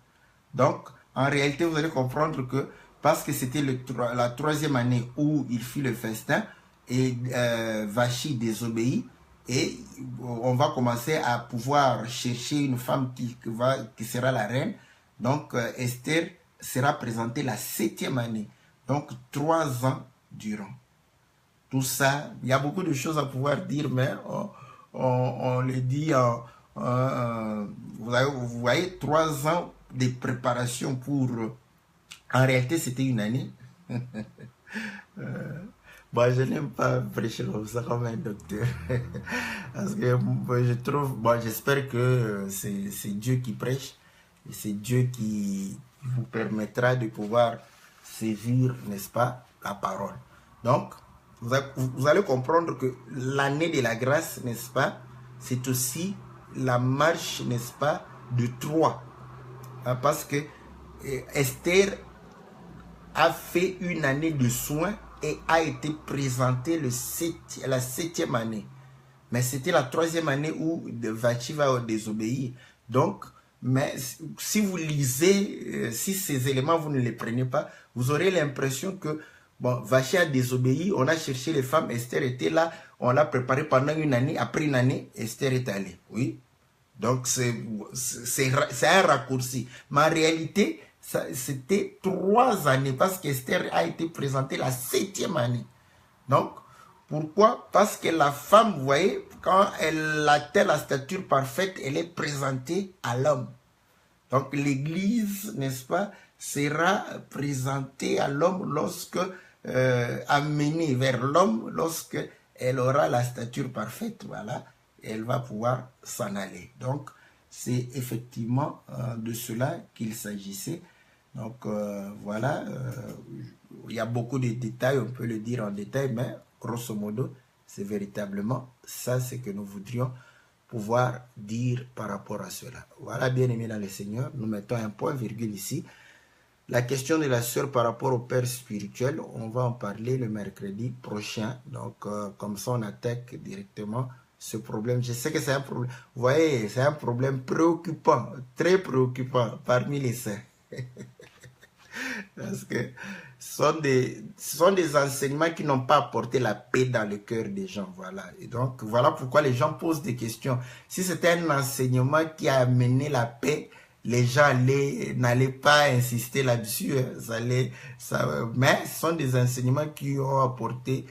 [SPEAKER 1] Donc, en réalité, vous allez comprendre que parce que c'était la 3e année où il fit le festin et Vachi désobéit, et on va commencer à pouvoir chercher une femme qui sera la reine. Donc, Esther sera présentée la 7e année. Donc, 3 ans durant. Tout ça, il y a beaucoup de choses à pouvoir dire, mais on le dit vous voyez, 3 ans de préparation pour... En réalité, c'était une année. Bon, je n'aime pas prêcher comme ça comme un docteur. Parce que je trouve... Bon, j'espère que c'est Dieu qui prêche. Et c'est Dieu qui vous permettra de pouvoir saisir, n'est-ce pas, la parole. Donc, vous allez comprendre que l'année de la grâce, n'est-ce pas, c'est aussi la marche, n'est-ce pas, de Troie. Parce que Esther a fait une année de soins et a été présenté la 7e année. Mais c'était la 3e année où Vachi va désobéir. Donc, mais si vous lisez, si ces éléments, vous ne les prenez pas, vous aurez l'impression que, bon, Vachi a désobéi, on a cherché les femmes, Esther était là, on l'a préparé pendant une année, après une année, Esther est allée. Oui. Donc, c'est un raccourci. Mais en réalité, c'était 3 années parce qu'Esther a été présentée la 7e année. Donc, pourquoi? Parce que la femme, vous voyez, quand elle atteint la stature parfaite, elle est présentée à l'homme. Donc, l'Église, n'est-ce pas, sera présentée à l'homme lorsque, amenée vers l'homme, lorsque elle aura la stature parfaite, voilà, elle va pouvoir s'en aller. Donc, c'est effectivement de cela qu'il s'agissait. Donc, voilà, il y a beaucoup de détails, on peut le dire en détail, mais grosso modo, c'est véritablement ça ce que nous voudrions pouvoir dire par rapport à cela. Voilà, bien aimé dans le Seigneur, nous mettons un point virgule ici. La question de la sœur par rapport au père spirituel, on va en parler le mercredi prochain. Donc, comme ça, on attaque directement ce problème. Je sais que c'est un problème, vous voyez, c'est un problème préoccupant, très préoccupant parmi les saints. Parce que ce sont des enseignements qui n'ont pas apporté la paix dans le cœur des gens. Voilà. Et donc, voilà pourquoi les gens posent des questions. Si c'était un enseignement qui a amené la paix, les gens n'allaient pas insister là-dessus. Mais ce sont des enseignements qui ont apporté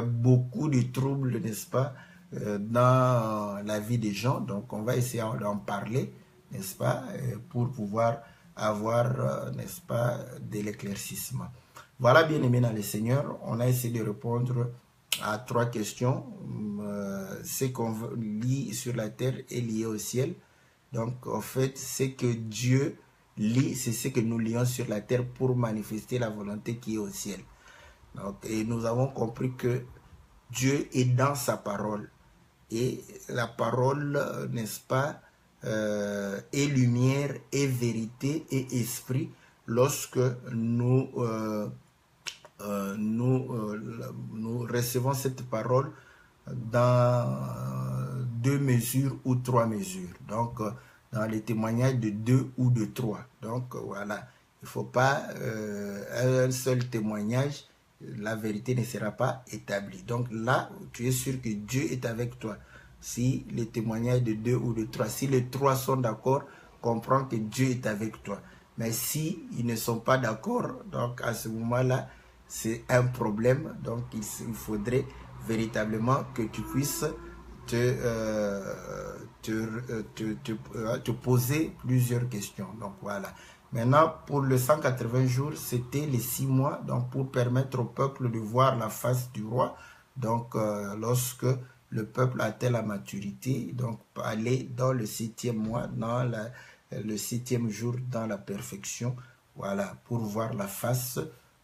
[SPEAKER 1] beaucoup de troubles, n'est-ce pas, dans la vie des gens. Donc, on va essayer d'en parler, n'est-ce pas, pour pouvoir avoir, n'est-ce pas, de l'éclaircissement. Voilà, bien aimé dans le Seigneur, on a essayé de répondre à 3 questions. Ce qu'on lit sur la terre est lié au ciel. Donc, en fait, ce que Dieu lit, c'est ce que nous lions sur la terre pour manifester la volonté qui est au ciel. Donc, et nous avons compris que Dieu est dans sa parole. Et la parole, n'est-ce pas, et lumière, et vérité, et esprit, lorsque nous recevons cette parole dans 2 mesures ou 3 mesures. Donc, dans les témoignages de 2 ou de 3. Donc, voilà. Il ne faut pas un seul témoignage, la vérité ne sera pas établie. Donc là, tu es sûr que Dieu est avec toi. Si les témoignages de 2 ou de 3, si les 3 sont d'accord, comprends que Dieu est avec toi. Mais si ils ne sont pas d'accord, donc à ce moment-là, c'est un problème. Donc il faudrait véritablement que tu puisses te poser plusieurs questions. Donc voilà. Maintenant, pour le 180 jours, c'était les 6 mois, donc pour permettre au peuple de voir la face du roi. Donc, lorsque le peuple atteint la maturité, donc aller dans le 7e mois, dans le 7e jour, dans la perfection, voilà, pour voir la face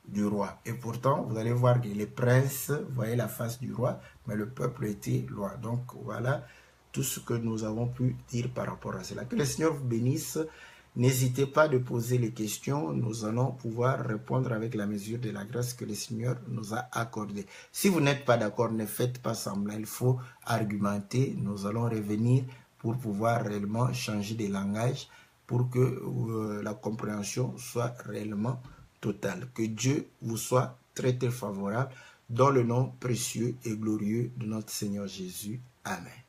[SPEAKER 1] du roi. Et pourtant, vous allez voir que les princes voyaient la face du roi, mais le peuple était loin. Donc, voilà tout ce que nous avons pu dire par rapport à cela. Que le Seigneur vous bénisse. N'hésitez pas de poser les questions. Nous allons pouvoir répondre avec la mesure de la grâce que le Seigneur nous a accordée. Si vous n'êtes pas d'accord, ne faites pas semblant. Il faut argumenter. Nous allons revenir pour pouvoir réellement changer de langage pour que la compréhension soit réellement totale. Que Dieu vous soit très très favorable dans le nom précieux et glorieux de notre Seigneur Jésus. Amen.